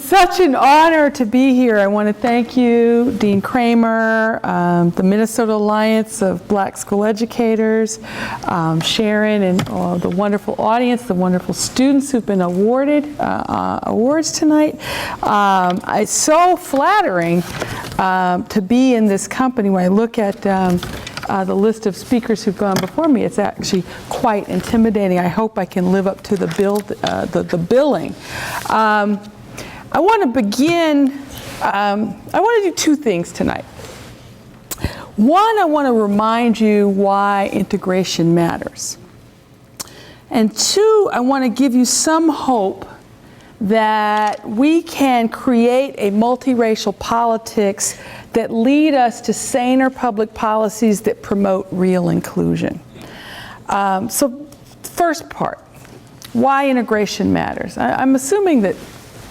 such an honor to be here. I want to thank you, Dean Kramer, the Minnesota Alliance of Black School Educators, Sharon, and the wonderful audience, the wonderful students who've been awarded awards tonight. It's so flattering to be in this company. When I look at the list of speakers who've gone before me, it's actually quite intimidating. I hope I can live up to the billing. I want to begin, I want to do two things tonight. One, I want to remind you why integration matters. And two, I want to give you some hope that we can create a multiracial politics that lead us to saner public policies that promote real inclusion. So first part, why integration matters. I'm assuming that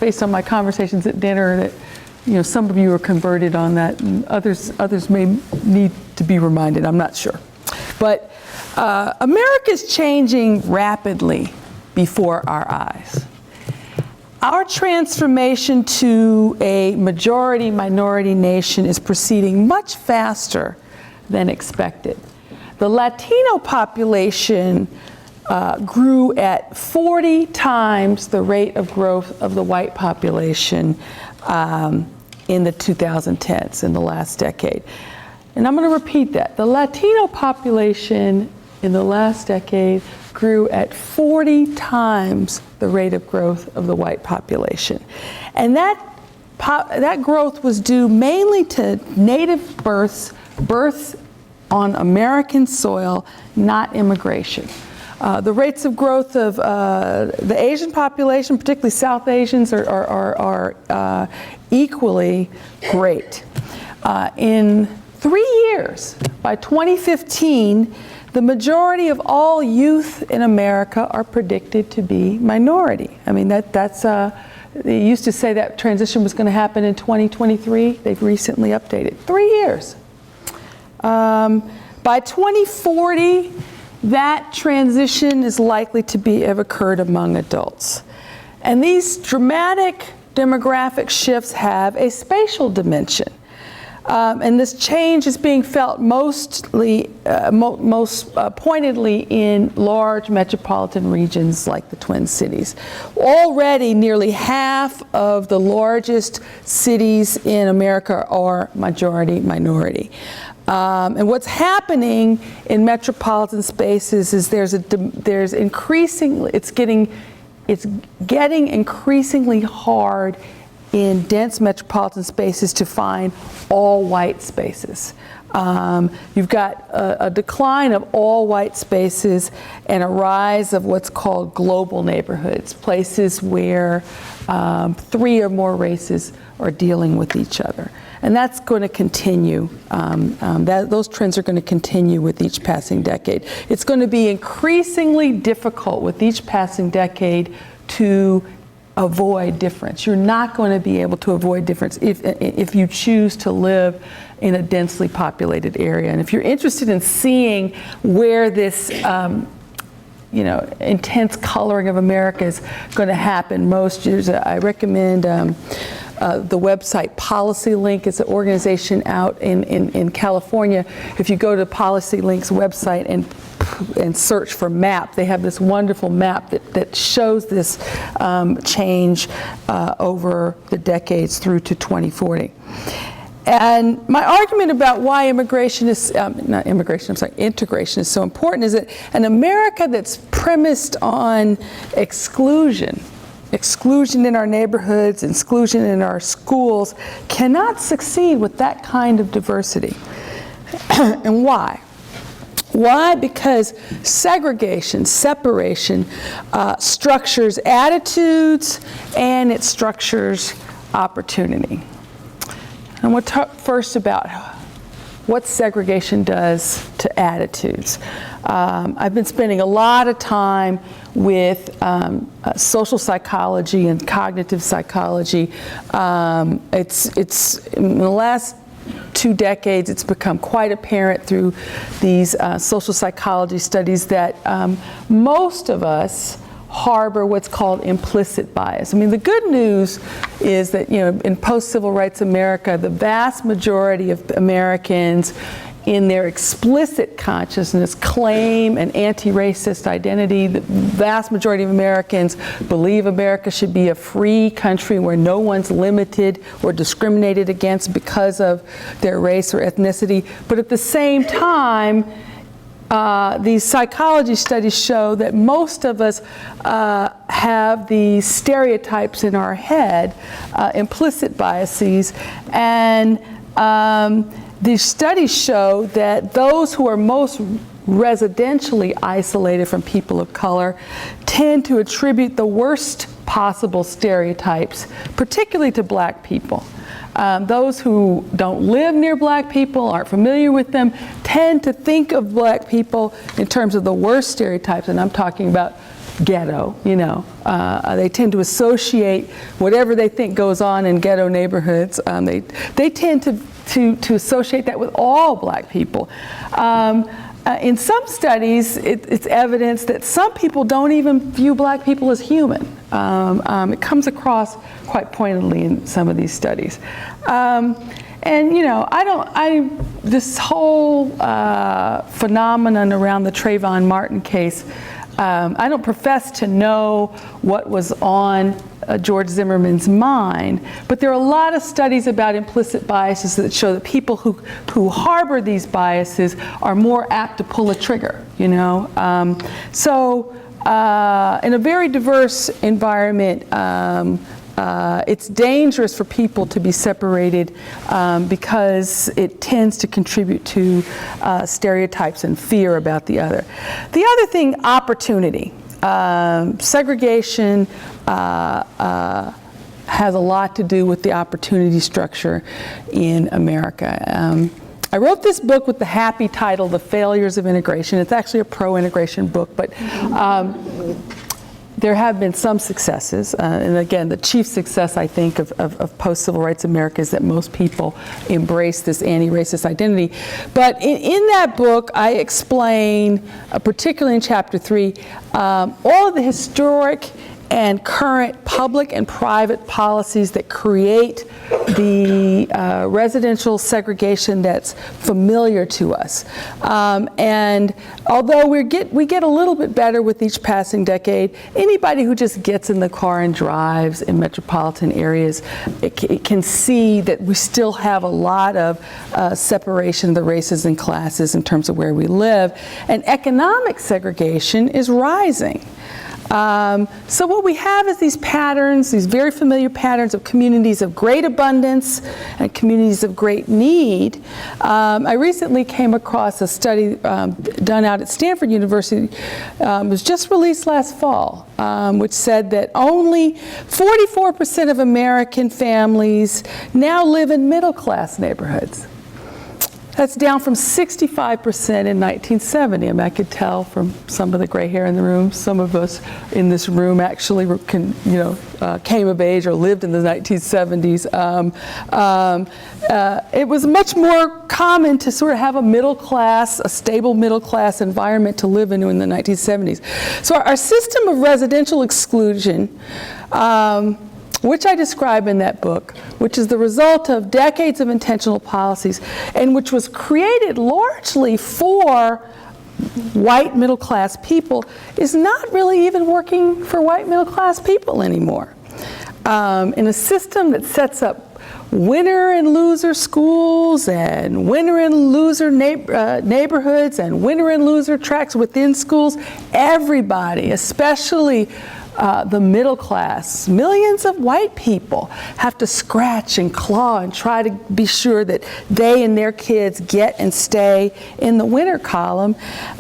based on my conversations at dinner that some of you are converted on that and others may need to be reminded, I'm not sure. But America's changing rapidly before our eyes. Our transformation to a majority-minority nation is proceeding much faster than expected. The Latino population grew at 40 times the rate of growth of the white population in the 2010s, in the last decade. And I'm going to repeat that. The Latino population in the last decade grew at 40 times the rate of growth of the white population. And that growth was due mainly to native births on American soil, not immigration. The rates of growth of the Asian population, particularly South Asians, are equally great. In 3 years, by 2015, the majority of all youth in America are predicted to be minority. I mean, they used to say that transition was going to happen in 2023. They've recently updated. 3 years. By 2040, that transition is likely to have occurred among adults. And these dramatic demographic shifts have a spatial dimension. And this change is being felt most pointedly in large metropolitan regions like the Twin Cities. Already, nearly half of the largest cities in America are majority-minority. And what's happening in metropolitan spaces is it's getting increasingly hard in dense metropolitan spaces to find all white spaces. You've got a decline of all white spaces and a rise of what's called global neighborhoods, places where 3 or more races are dealing with each other. And that's going to continue. Those trends are going to continue with each passing decade. It's going to be increasingly difficult with each passing decade to avoid difference. You're not going to be able to avoid difference if you choose to live in a densely populated area. And if you're interested in seeing where this intense coloring of America is going to happen most years, I recommend the website Policy Link. It's an organization out in California. If you go to Policy Link's website and search for map, they have this wonderful map that shows this change over the decades through to 2040. And my argument about why integration is so important is that an America that's premised on exclusion in our neighborhoods, exclusion in our schools, cannot succeed with that kind of diversity. And why? Why? Because segregation, separation, structures attitudes and it structures opportunity. And we'll talk first about what segregation does to attitudes. I've been spending a lot of time with social psychology and cognitive psychology. It's in the last 2 decades, it's become quite apparent through these social psychology studies that most of us harbor what's called implicit bias. I mean, the good news is that, in post-civil rights America, the vast majority of Americans in their explicit consciousness claim an anti-racist identity. The vast majority of Americans believe America should be a free country where no one's limited or discriminated against because of their race or ethnicity. But at the same time, these psychology studies show that most of us have these stereotypes in our head, implicit biases, and these studies show that those who are most residentially isolated from people of color tend to attribute the worst possible stereotypes, particularly to black people. Those who don't live near black people, aren't familiar with them, tend to think of black people in terms of the worst stereotypes, and I'm talking about ghetto, they tend to associate whatever they think goes on in ghetto neighborhoods. They tend to associate that with all black people. In some studies, it's evidence that some people don't even view black people as human. It comes across quite pointedly in some of these studies. This whole phenomenon around the Trayvon Martin case, I don't profess to know what was on George Zimmerman's mind, but there are a lot of studies about implicit biases that show that people who harbor these biases are more apt to pull a trigger, So in a very diverse environment, it's dangerous for people to be separated because it tends to contribute to stereotypes and fear about the other. The other thing, opportunity. Segregation has a lot to do with the opportunity structure in America. I wrote this book with the happy title, The Failures of Integration. It's actually a pro-integration book, but there have been some successes, and again, the chief success, I think, of post-civil rights America is that most people embrace this anti-racist identity. But in that book, I explain, particularly in chapter 3, all of the historic and current public and private policies that create the residential segregation that's familiar to us. And although we get a little bit better with each passing decade, anybody who just gets in the car and drives in metropolitan areas, it can see that we still have a lot of separation of the races and classes in terms of where we live. And economic segregation is rising. So what we have is these patterns, these very familiar patterns of communities of great abundance and communities of great need. I recently came across a study done out at Stanford University, it was just released last fall, which said that only 44% of American families now live in middle-class neighborhoods. That's down from 65% in 1970. I mean, I could tell from some of the gray hair in the room. Some of us in this room actually came of age or lived in the 1970s. It was much more common to sort of have a stable middle class environment to live in the 1970s. So our system of residential exclusion, which I describe in that book, which is the result of decades of intentional policies, and which was created largely for white middle-class people, is not really even working for white middle-class people anymore. In a system that sets up winner and loser schools and winner and loser neighborhoods and winner and loser tracks within schools, everybody, especially the middle class, millions of white people have to scratch and claw and try to be sure that they and their kids get and stay in the winner column.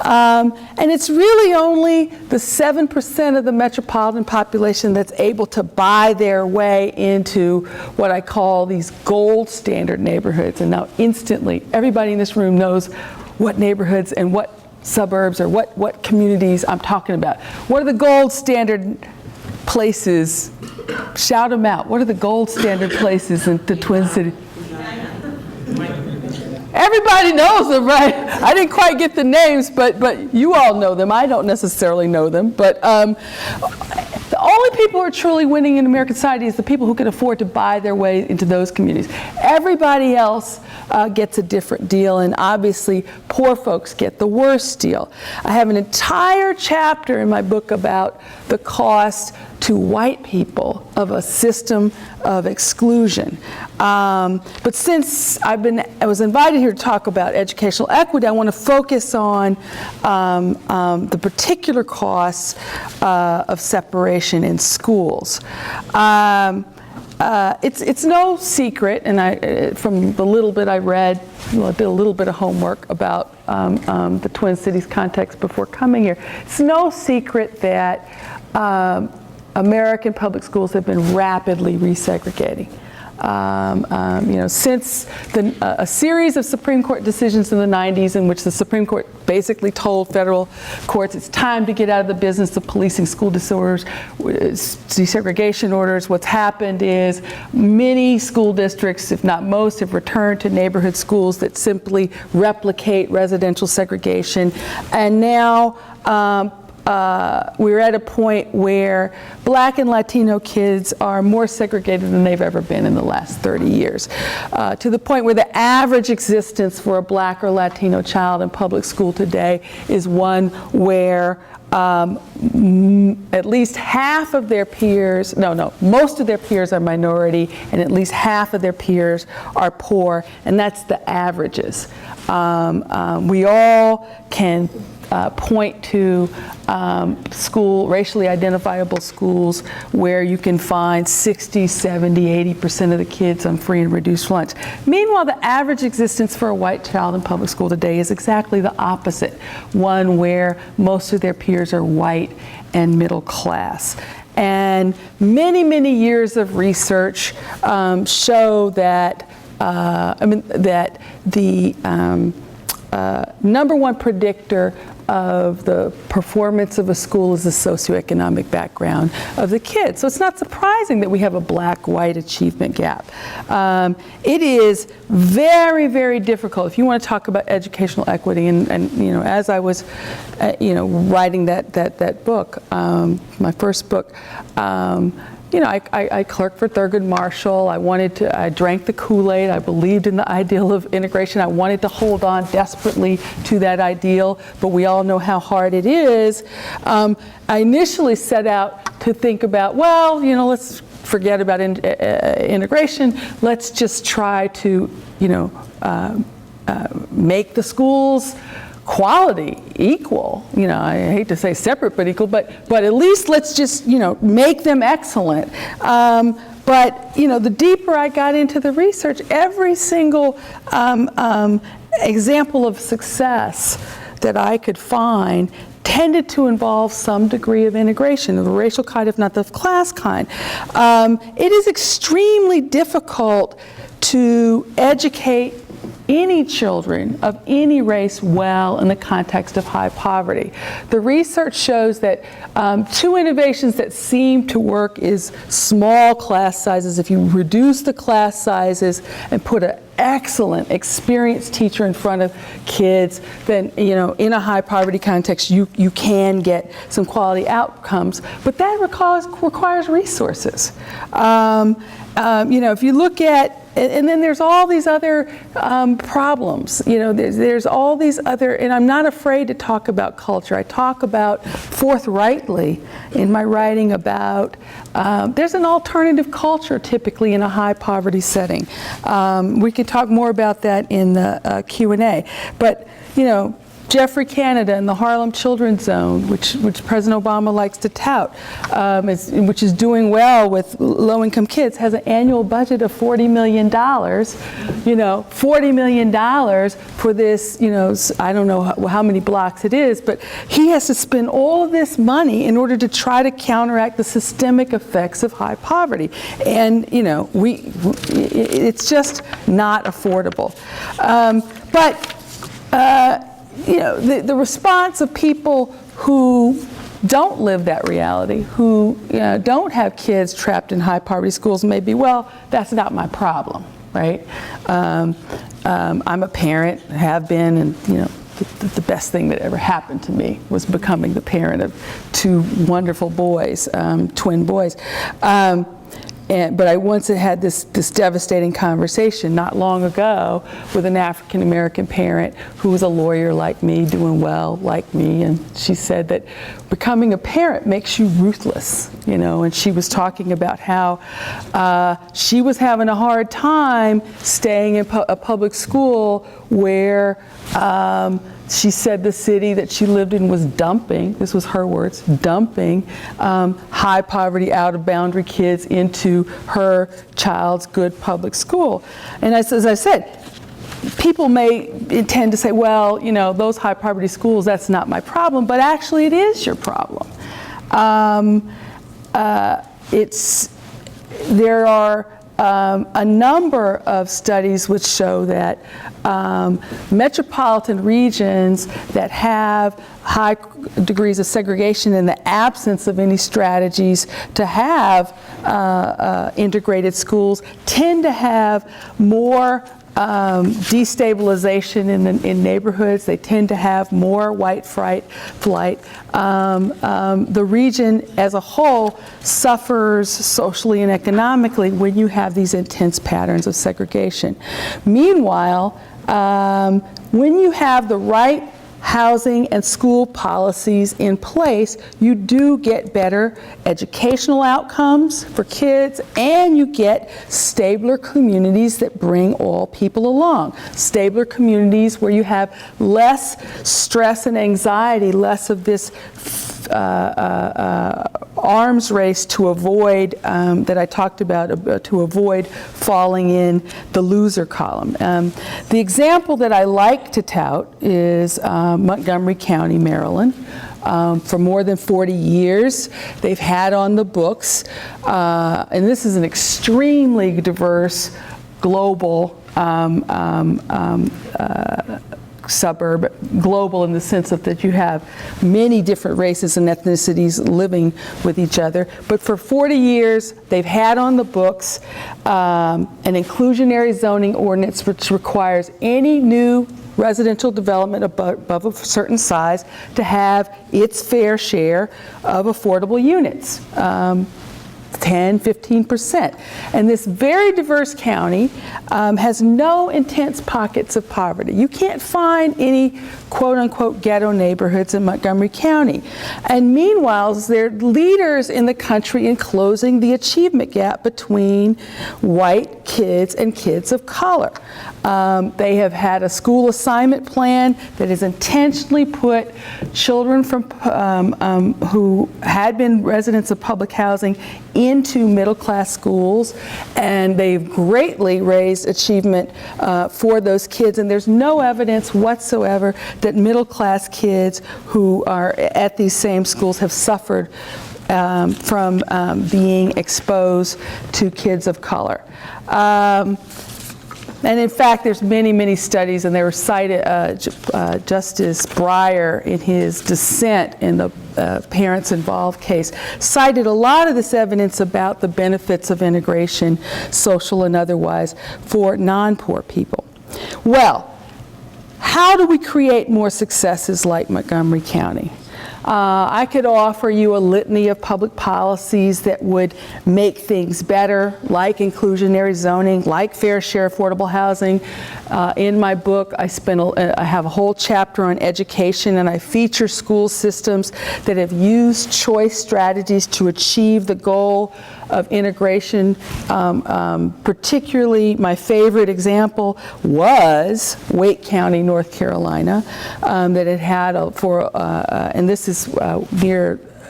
And it's really only the 7% of the metropolitan population that's able to buy their way into what I call these gold standard neighborhoods. And now instantly, everybody in this room knows what neighborhoods and what suburbs or what communities I'm talking about. What are the gold standard places? Shout them out. What are the gold standard places in the Twin Cities? Everybody knows them, right? I didn't quite get the names, but you all know them. I don't necessarily know them. But the only people who are truly winning in American society is the people who can afford to buy their way into those communities. Everybody else gets a different deal, and obviously poor folks get the worst deal. I have an entire chapter in my book about the cost to white people of a system of exclusion. But since I was invited here to talk about educational equity, I want to focus on the particular costs of separation in schools. It's no secret, and from the little bit I read, I did a little bit of homework about the Twin Cities context before coming here. It's no secret that American public schools have been rapidly resegregating. Since a series of Supreme Court decisions in the 90s in which the Supreme Court basically told federal courts it's time to get out of the business of policing school disorders, desegregation orders, what's happened is many school districts, if not most, have returned to neighborhood schools that simply replicate residential segregation. And now we're at a point where Black and Latino kids are more segregated than they've ever been in the last 30 years, to the point where the average existence for a Black or Latino child in public school today is one where at least half of their peers, most of their peers are minority, and at least half of their peers are poor, and that's the averages. We all can point to racially identifiable schools where you can find 60, 70, 80% of the kids on free and reduced lunch. Meanwhile, the average existence for a white child in public school today is exactly the opposite, one where most of their peers are white and middle class. And many, many years of research show that that the number one predictor of the performance of a school is the socioeconomic background of the kids. So it's not surprising that we have a Black-white achievement gap. It is very, very difficult. If you want to talk about educational equity, and as I was, writing that book, my first book, I clerked for Thurgood Marshall. I drank the Kool-Aid. I believed in the ideal of integration. I wanted to hold on desperately to that ideal, but we all know how hard it is. I initially set out to think about, let's forget about integration. Let's just try to, make the schools quality equal. I hate to say separate but equal, but at least let's just make them excellent. But the deeper I got into the research, every single example of success that I could find tended to involve some degree of integration, of the racial kind, if not the class kind. It is extremely difficult to educate any children of any race well in the context of high poverty. The research shows that two innovations that seem to work is small class sizes. If you reduce the class sizes and put an excellent, experienced teacher in front of kids, then in a high poverty context you can get some quality outcomes. But that requires resources. If you look at, and then there's all these other problems. There's all these other, and I'm not afraid to talk about culture. I talk about forthrightly in my writing about there's an alternative culture typically in a high poverty setting. We could talk more about that in the Q&A. But Jeffrey Canada and the Harlem Children's Zone, which President Obama likes to tout, which is doing well with low-income kids, has an annual budget of $40 million. $40 million for this. I don't know how many blocks it is, but he has to spend all of this money in order to try to counteract the systemic effects of high poverty, and it's just not affordable. The response of people who don't live that reality, who don't have kids trapped in high poverty schools, may be, well, that's not my problem, right? I'm a parent, have been, and the best thing that ever happened to me was becoming the parent of two wonderful boys, twin boys. But I once had this devastating conversation not long ago with an African American parent who was a lawyer like me, doing well like me, and she said that becoming a parent makes you ruthless, and she was talking about how she was having a hard time staying in a public school where she said the city that she lived in was dumping, this was her words, dumping high poverty, out of boundary kids into her child's good public school. And as I said, people may intend to say, well, those high poverty schools, that's not my problem, but actually it is your problem. There are a number of studies which show that metropolitan regions that have high degrees of segregation in the absence of any strategies to have integrated schools tend to have more destabilization in neighborhoods. They tend to have more white flight. The region as a whole suffers socially and economically when you have these intense patterns of segregation. Meanwhile, when you have the right housing and school policies in place, you do get better educational outcomes for kids, and you get stabler communities that bring all people along. Stabler communities where you have less stress and anxiety, less of this arms race to avoid, that I talked about, to avoid falling in the loser column. The example that I like to tout is Montgomery County, Maryland. For more than 40 years, they've had on the books, and this is an extremely diverse global suburb, global in the sense of that you have many different races and ethnicities living with each other. But for 40 years, they've had on the books an inclusionary zoning ordinance which requires any new residential development above a certain size to have its fair share of affordable units. 10-15%. And this very diverse county has no intense pockets of poverty. You can't find any quote-unquote ghetto neighborhoods in Montgomery County. And meanwhile, they're leaders in the country in closing the achievement gap between white kids and kids of color. They have had a school assignment plan that has intentionally put children from who had been residents of public housing into middle-class schools, and they've greatly raised achievement for those kids. And there's no evidence whatsoever that middle-class kids who are at these same schools have suffered from being exposed to kids of color. And in fact, there's many studies, and they were cited, Justice Breyer, in his dissent in the Parents Involved case, cited a lot of this evidence about the benefits of integration, social and otherwise, for non-poor people. Well, how do we create more successes like Montgomery County? I could offer you a litany of public policies that would make things better, like inclusionary zoning, like fair share affordable housing. In my book, I have a whole chapter on education, and I feature school systems that have used choice strategies to achieve the goal of integration. Particularly, my favorite example was Wake County, North Carolina, that it had and this is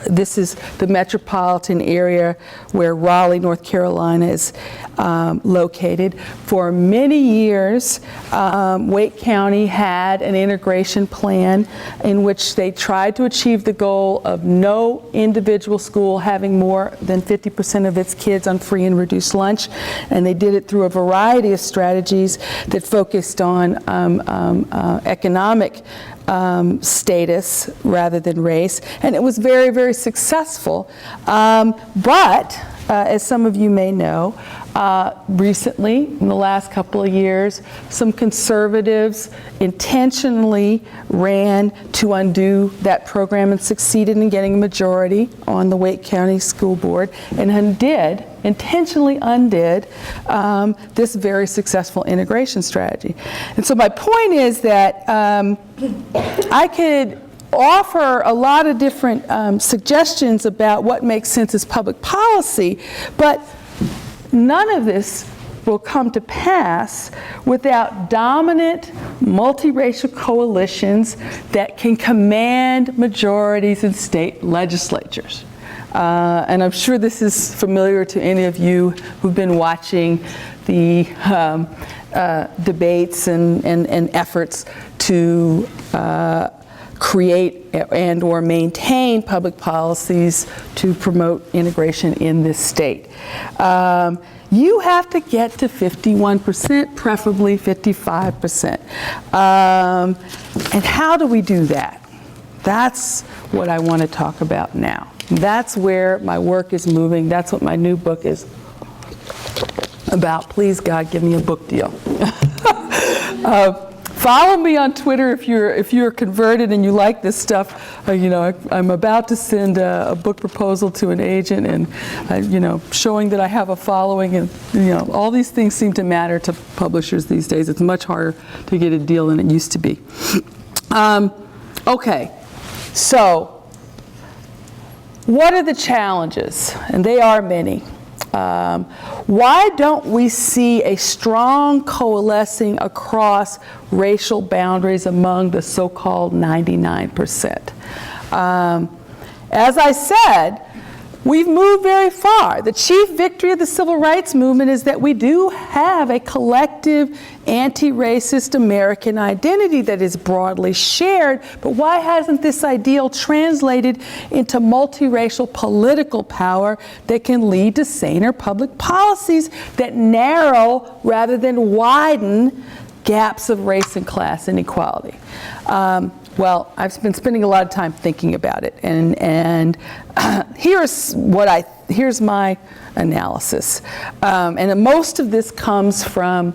this is the metropolitan area where Raleigh, North Carolina is located. For many years, Wake County had an integration plan in which they tried to achieve the goal of no individual school having more than 50% of its kids on free and reduced lunch. And they did it through a variety of strategies that focused on economic status rather than race, and it was very, very successful. But as some of you may know, recently, in the last couple of years, some conservatives intentionally ran to undo that program and succeeded in getting a majority on the Wake County School Board, and intentionally undid this very successful integration strategy. And so my point is that I could offer a lot of different suggestions about what makes sense as public policy, but none of this will come to pass without dominant multiracial coalitions that can command majorities in state legislatures. And I'm sure this is familiar to any of you who've been watching the debates and efforts to create and or maintain public policies to promote integration in this state. You have to get to 51%, preferably 55%. And how do we do that? That's what I want to talk about now. That's where my work is moving. That's what my new book is about. Please, God, give me a book deal. Follow me on Twitter if you're converted and you like this stuff. I'm about to send a book proposal to an agent, and showing that I have a following, and all these things seem to matter to publishers these days. It's much harder to get a deal than it used to be. Okay, so what are the challenges? And they are many. Why don't we see a strong coalescing across racial boundaries among the so-called 99%? As I said, we've moved very far. The chief victory of the civil rights movement is that we do have a collective anti-racist American identity that is broadly shared, but why hasn't this ideal translated into multiracial political power that can lead to saner public policies that narrow rather than widen gaps of race and class inequality? Well, I've been spending a lot of time thinking about it, and here's my analysis. And most of this comes from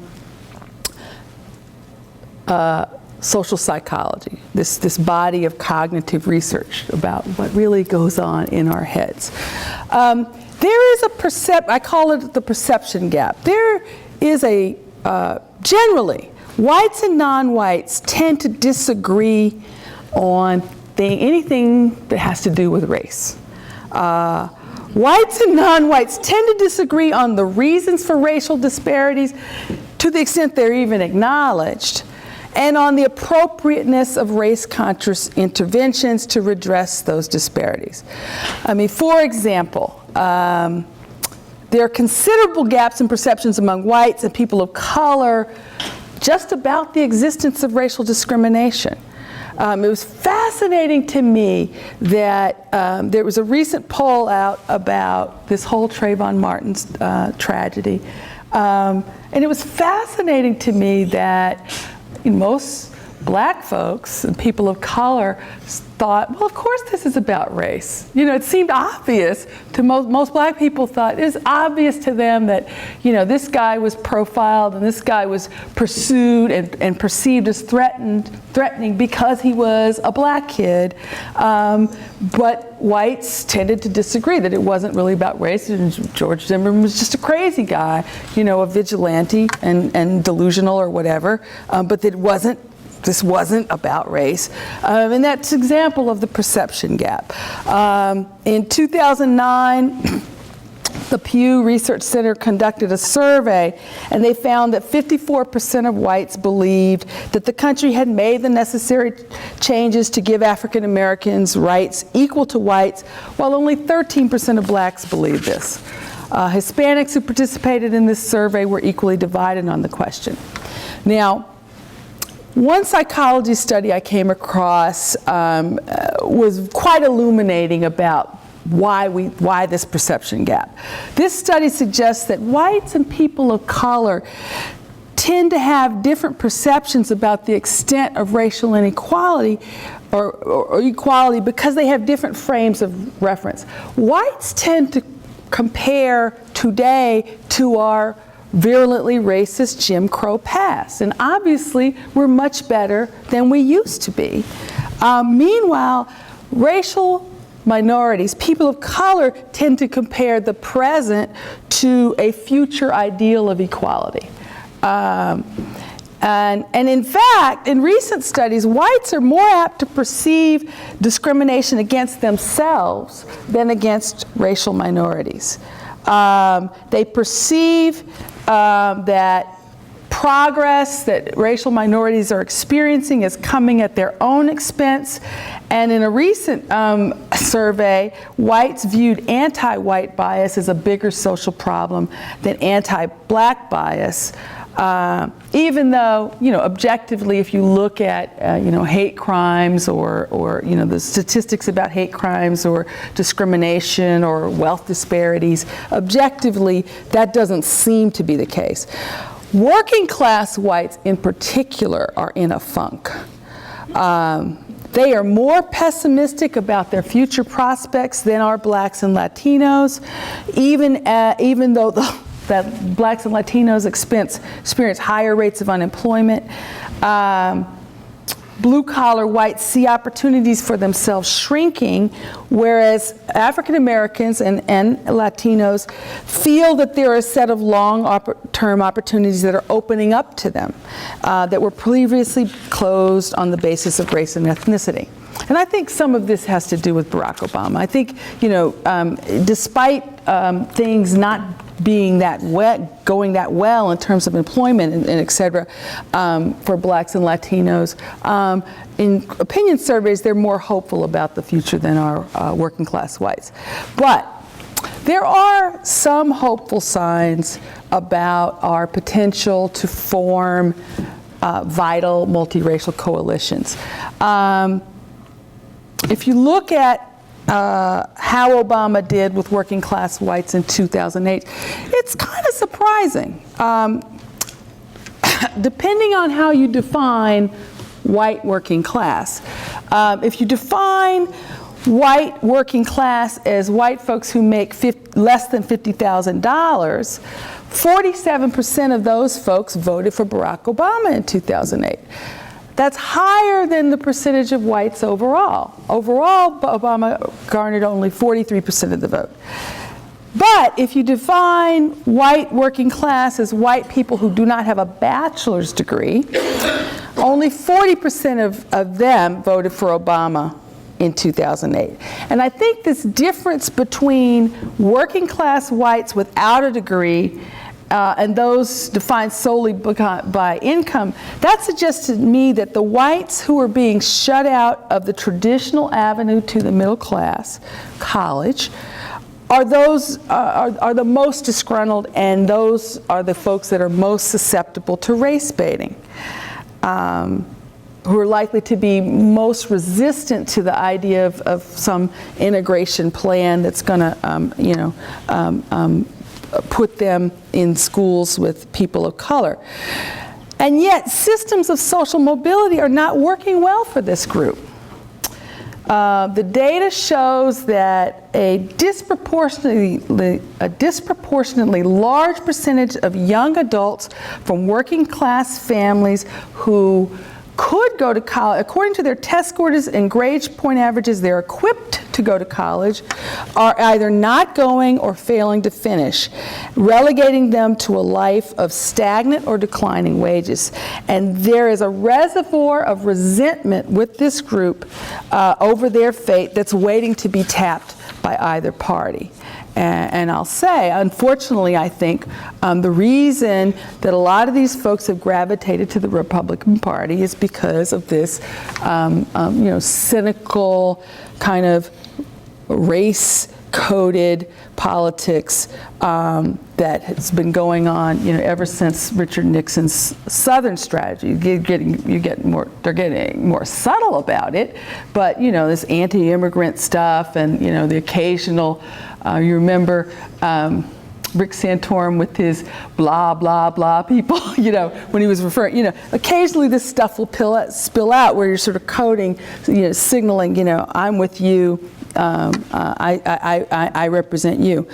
social psychology, this body of cognitive research about what really goes on in our heads. There is I call it the perception gap. There is generally, whites and non-whites tend to disagree on anything that has to do with race. Whites and non-whites tend to disagree on the reasons for racial disparities to the extent they're even acknowledged, and on the appropriateness of race-conscious interventions to redress those disparities. For example, there are considerable gaps in perceptions among whites and people of color just about the existence of racial discrimination. It was fascinating to me that there was a recent poll out about this whole Trayvon Martin's tragedy. And it was fascinating to me that most black folks and people of color thought, well, of course this is about race. It seemed obvious to most black people. Thought it was obvious to them that, this guy was profiled and this guy was pursued and perceived as threatening because he was a black kid. But whites tended to disagree, that it wasn't really about race, and George Zimmerman was just a crazy guy, a vigilante and delusional or whatever, but that this wasn't about race. And that's an example of the perception gap. In 2009, the Pew Research Center conducted a survey, and they found that 54% of whites believed that the country had made the necessary changes to give African Americans rights equal to whites, while only 13% of blacks believed this. Hispanics who participated in this survey were equally divided on the question. Now, one psychology study I came across was quite illuminating about why this perception gap. This study suggests that whites and people of color tend to have different perceptions about the extent of racial inequality or equality because they have different frames of reference. Whites tend to compare today to our virulently racist Jim Crow past, and obviously we're much better than we used to be. Meanwhile, racial minorities, people of color, tend to compare the present to a future ideal of equality. And in fact, in recent studies, whites are more apt to perceive discrimination against themselves than against racial minorities. They perceive that progress that racial minorities are experiencing is coming at their own expense. And in a recent survey, whites viewed anti-white bias as a bigger social problem than anti-black bias. Even though, objectively, if you look at, hate crimes or the statistics about hate crimes or discrimination or wealth disparities, objectively, that doesn't seem to be the case. Working class whites in particular are in a funk. They are more pessimistic about their future prospects than are blacks and Latinos, even though that blacks and Latinos experience higher rates of unemployment. Blue-collar whites see opportunities for themselves shrinking, whereas African Americans and Latinos feel that there are a set of long-term opportunities that are opening up to them that were previously closed on the basis of race and ethnicity. And I think some of this has to do with Barack Obama. I think, despite things not being going that well in terms of employment and et cetera, for blacks and Latinos, in opinion surveys, they're more hopeful about the future than our working class whites. But there are some hopeful signs about our potential to form vital multiracial coalitions. If you look at how Obama did with working class whites in 2008, it's kind of surprising. Depending on how you define white working class. If you define white working class as white folks who make less than $50,000, 47% of those folks voted for Barack Obama in 2008. That's higher than the percentage of whites overall. Overall, Obama garnered only 43% of the vote. But if you define white working class as white people who do not have a bachelor's degree, only 40% of them voted for Obama in 2008. And I think this difference between working class whites without a degree and those defined solely by income, that suggests to me that the whites who are being shut out of the traditional avenue to the middle class, college, are the most disgruntled, and those are the folks that are most susceptible to race baiting, who are likely to be most resistant to the idea of some integration plan that's going to, put them in schools with people of color. And yet, systems of social mobility are not working well for this group. The data shows that a disproportionately large percentage of young adults from working class families who could go to college, according to their test scores and grade point averages, they're equipped to go to college, are either not going or failing to finish, relegating them to a life of stagnant or declining wages. And there is a reservoir of resentment with this group over their fate that's waiting to be tapped by either party. And I'll say, unfortunately, I think the reason that a lot of these folks have gravitated to the Republican Party is because of this, cynical kind of race-coded politics that has been going on, ever since Richard Nixon's Southern strategy. They're getting more subtle about it, but this anti-immigrant stuff and the occasional. You remember Rick Santorum with his blah, blah, blah people, when he was referring, occasionally this stuff will spill out where you're sort of coding, signaling, I'm with you, I represent you.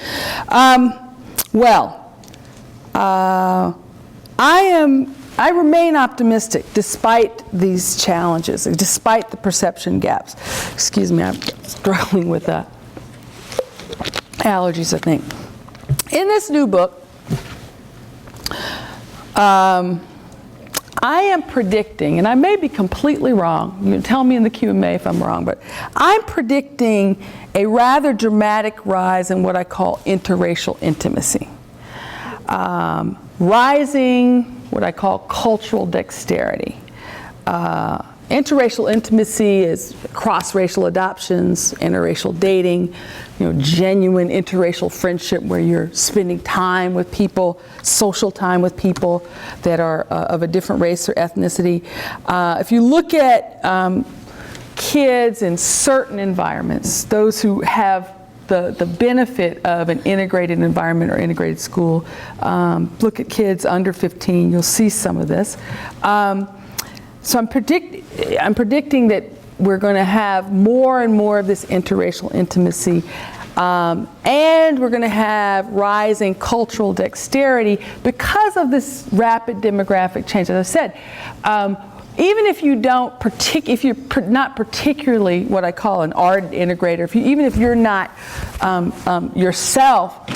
I remain optimistic despite these challenges, despite the perception gaps. Excuse me, I'm struggling with allergies, I think. In this new book, I am predicting, and I may be completely wrong, you can tell me in the Q&A if I'm wrong, but I'm predicting a rather dramatic rise in what I call interracial intimacy. Rising what I call cultural dexterity. Interracial intimacy is cross-racial adoptions, interracial dating, genuine interracial friendship where you're spending time with people, social time with people that are of a different race or ethnicity. If you look at kids in certain environments, those who have the benefit of an integrated environment or integrated school, look at kids under 15, you'll see some of this. So I'm predicting that we're going to have more and more of this interracial intimacy, and we're going to have rising cultural dexterity because of this rapid demographic change. As I said, even if you if you're not particularly what I call an ardent integrator, even if you're not yourself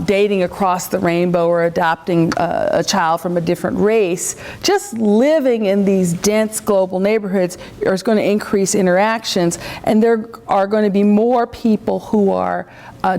dating across the rainbow or adopting a child from a different race, just living in these dense global neighborhoods is going to increase interactions, and there are going to be more people who are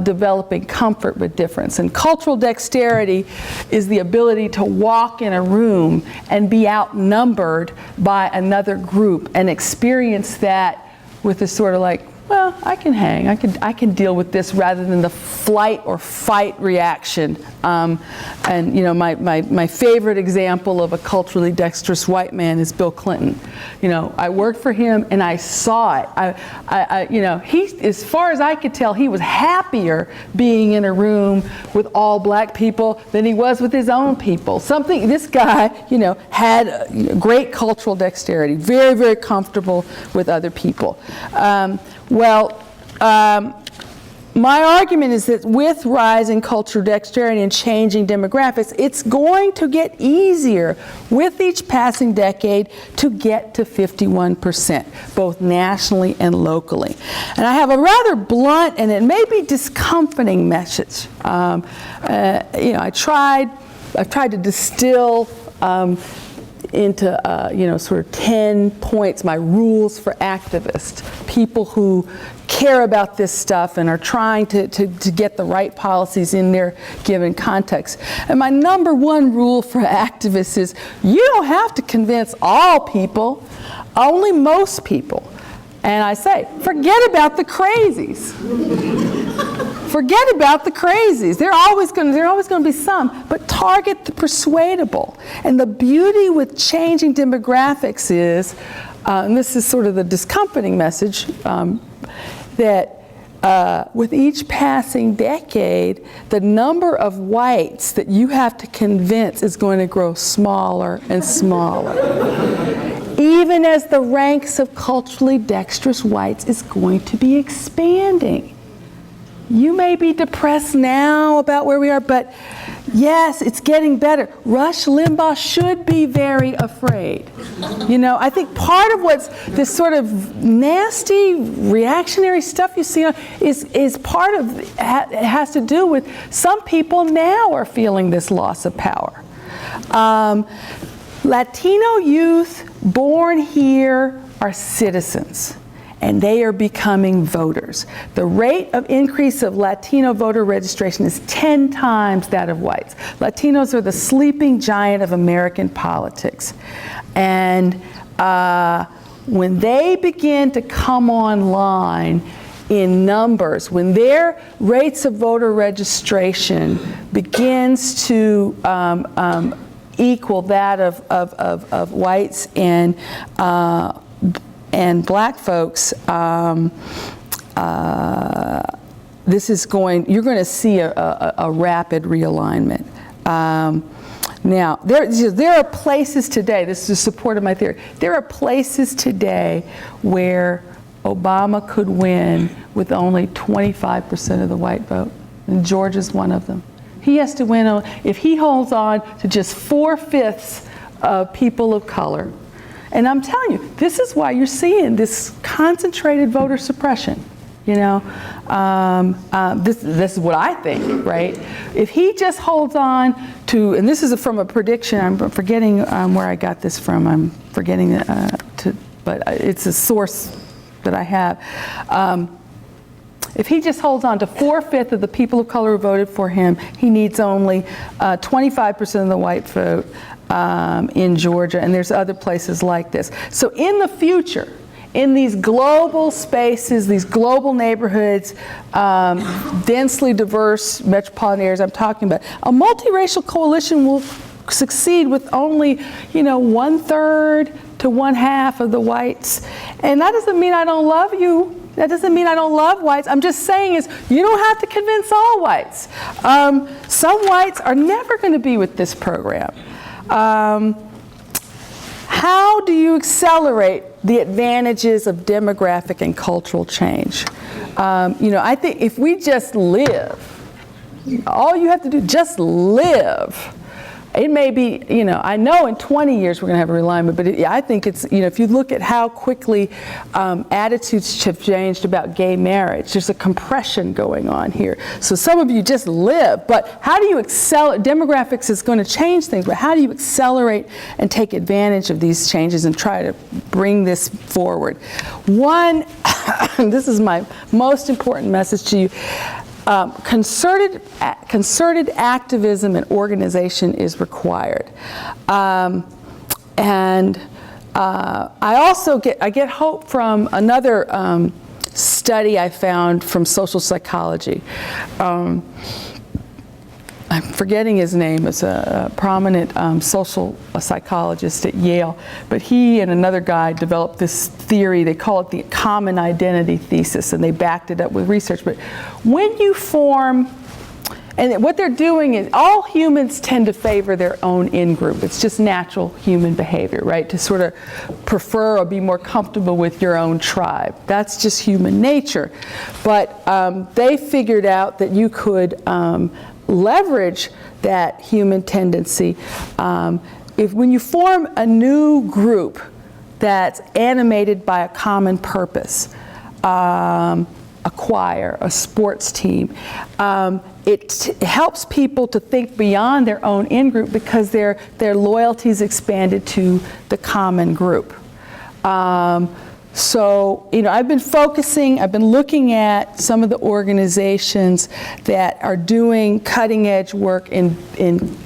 developing comfort with difference. And cultural dexterity is the ability to walk in a room and be outnumbered by another group and experience that with a sort of like, well, I can hang, I can deal with this, rather than the flight or fight reaction. And my favorite example of a culturally dexterous white man is Bill Clinton. I worked for him and I saw it. He, as far as I could tell, he was happier being in a room with all black people than he was with his own people. This guy, had great cultural dexterity, very, very comfortable with other people. My argument is that with rising cultural dexterity and changing demographics, it's going to get easier with each passing decade to get to 51%, both nationally and locally. And I have a rather blunt and it may be discomforting message. I've tried to distill into sort of 10 points, my rules for activists, people who care about this stuff and are trying to get the right policies in their given context. And my number one rule for activists is you don't have to convince all people, only most people. And I say, forget about the crazies. Forget about the crazies. There are always going to be some, but target the persuadable. And the beauty with changing demographics is, and this is sort of the discomforting message, that with each passing decade, the number of whites that you have to convince is going to grow smaller and smaller. Even as the ranks of culturally dexterous whites is going to be expanding. You may be depressed now about where we are, but yes, it's getting better. Rush Limbaugh should be very afraid. I think part of what's this sort of nasty reactionary stuff you see is part of it has to do with some people now are feeling this loss of power. Latino youth born here are citizens, and they are becoming voters. The rate of increase of Latino voter registration is 10 times that of whites. Latinos are the sleeping giant of American politics. And when they begin to come online in numbers, when their rates of voter registration begins to equal that of whites and black folks, you're going to see a rapid realignment. Now, there are places today, this is support of my theory, there are places today where Obama could win with only 25% of the white vote, and Georgia's one of them. He has to win, if he holds on to just 4/5 of people of color. And I'm telling you, this is why you're seeing this concentrated voter suppression. This is what I think, right? If he just holds on to, and this is from a prediction, I'm forgetting where I got this from, I'm forgetting but it's a source that I have. If he just holds on to 4/5 of the people of color who voted for him, he needs only 25% of the white vote in Georgia, and there's other places like this. So in the future, in these global spaces, these global neighborhoods, densely diverse metropolitan areas I'm talking about, a multiracial coalition will succeed with only, 1/3 to 1/2 of the whites. And that doesn't mean I don't love you. That doesn't mean I don't love whites. I'm just saying is you don't have to convince all whites. Some whites are never going to be with this program. How do you accelerate the advantages of demographic and cultural change? I think if we just live, all you have to do, just live. It may be, I know in 20 years we're going to have a realignment, but I think it's, if you look at how quickly attitudes have changed about gay marriage, there's a compression going on here. So some of you just live, but how do you accelerate? Demographics is going to change things, but how do you accelerate and take advantage of these changes and try to bring this forward? One, this is my most important message to you. Concerted activism and organization is required, and I also get hope from another study I found from social psychology. I'm forgetting his name. It's a prominent social psychologist at Yale, but he and another guy developed this theory. They call it the common identity thesis, and they backed it up with research. But when you form, and what they're doing is all humans tend to favor their own in-group. It's just natural human behavior, right? To sort of prefer or be more comfortable with your own tribe. That's just human nature. But they figured out that you could leverage that human tendency when you form a new group that's animated by a common purpose, a choir, a sports team. It helps people to think beyond their own in-group because their loyalties expanded to the common group. So, I've been looking at some of the organizations that are doing cutting-edge work in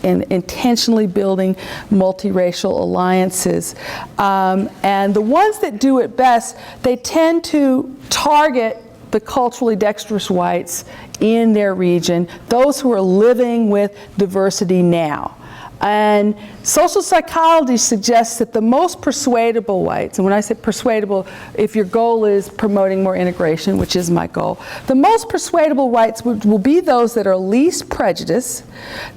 intentionally building multiracial alliances. And the ones that do it best, they tend to target the culturally dexterous whites in their region, those who are living with diversity now. And social psychology suggests that the most persuadable whites, and when I say persuadable, if your goal is promoting more integration, which is my goal, the most persuadable whites will be those that are least prejudiced,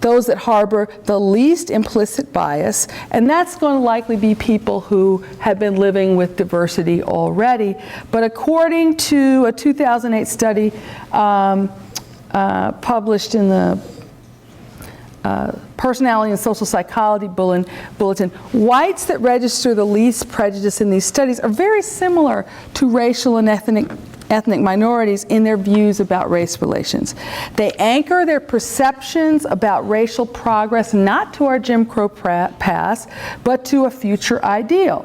those that harbor the least implicit bias, and that's going to likely be people who have been living with diversity already. But according to a 2008 study published in the Personality and Social Psychology Bulletin, whites that register the least prejudice in these studies are very similar to racial and ethnic minorities in their views about race relations. They anchor their perceptions about racial progress not to our Jim Crow past, but to a future ideal.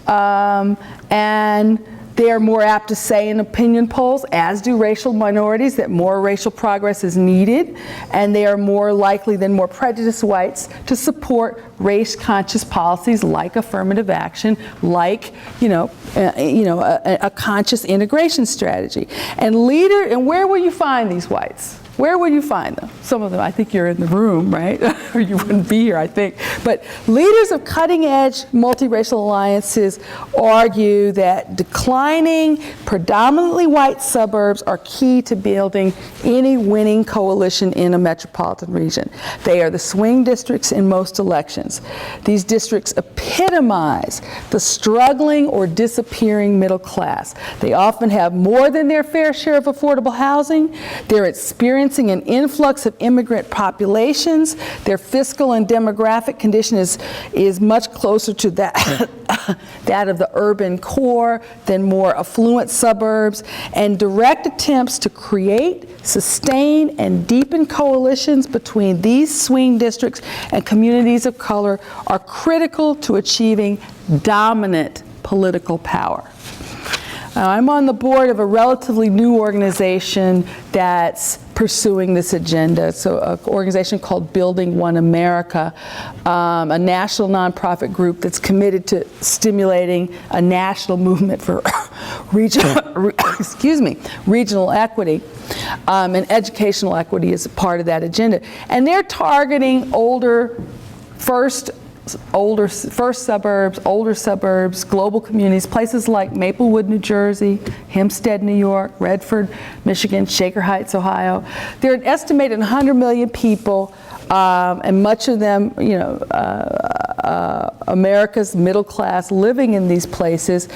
And they are more apt to say in opinion polls, as do racial minorities, that more racial progress is needed, and they are more likely than more prejudiced whites to support race-conscious policies like affirmative action, like a conscious integration strategy. And where will you find these whites? Where would you find them? Some of them, I think you're in the room, right? Or you wouldn't be here, I think. But leaders of cutting-edge multiracial alliances argue that declining, predominantly white suburbs are key to building any winning coalition in a metropolitan region. They are the swing districts in most elections. These districts epitomize the struggling or disappearing middle class. They often have more than their fair share of affordable housing. They're experiencing an influx of immigrant populations. Their fiscal and demographic condition is much closer to that, that of the urban core than more affluent suburbs. And direct attempts to create, sustain, and deepen coalitions between these swing districts and communities of color are critical to achieving dominant political power. I'm on the board of a relatively new organization that's pursuing this agenda. So an organization called Building One America, a national nonprofit group that's committed to stimulating a national movement for regional equity, and educational equity is a part of that agenda. And they're targeting first suburbs, older suburbs, global communities, places like Maplewood, New Jersey, Hempstead, New York, Redford, Michigan, Shaker Heights, Ohio. There are an estimated 100 million people, and much of them, America's middle class living in these places,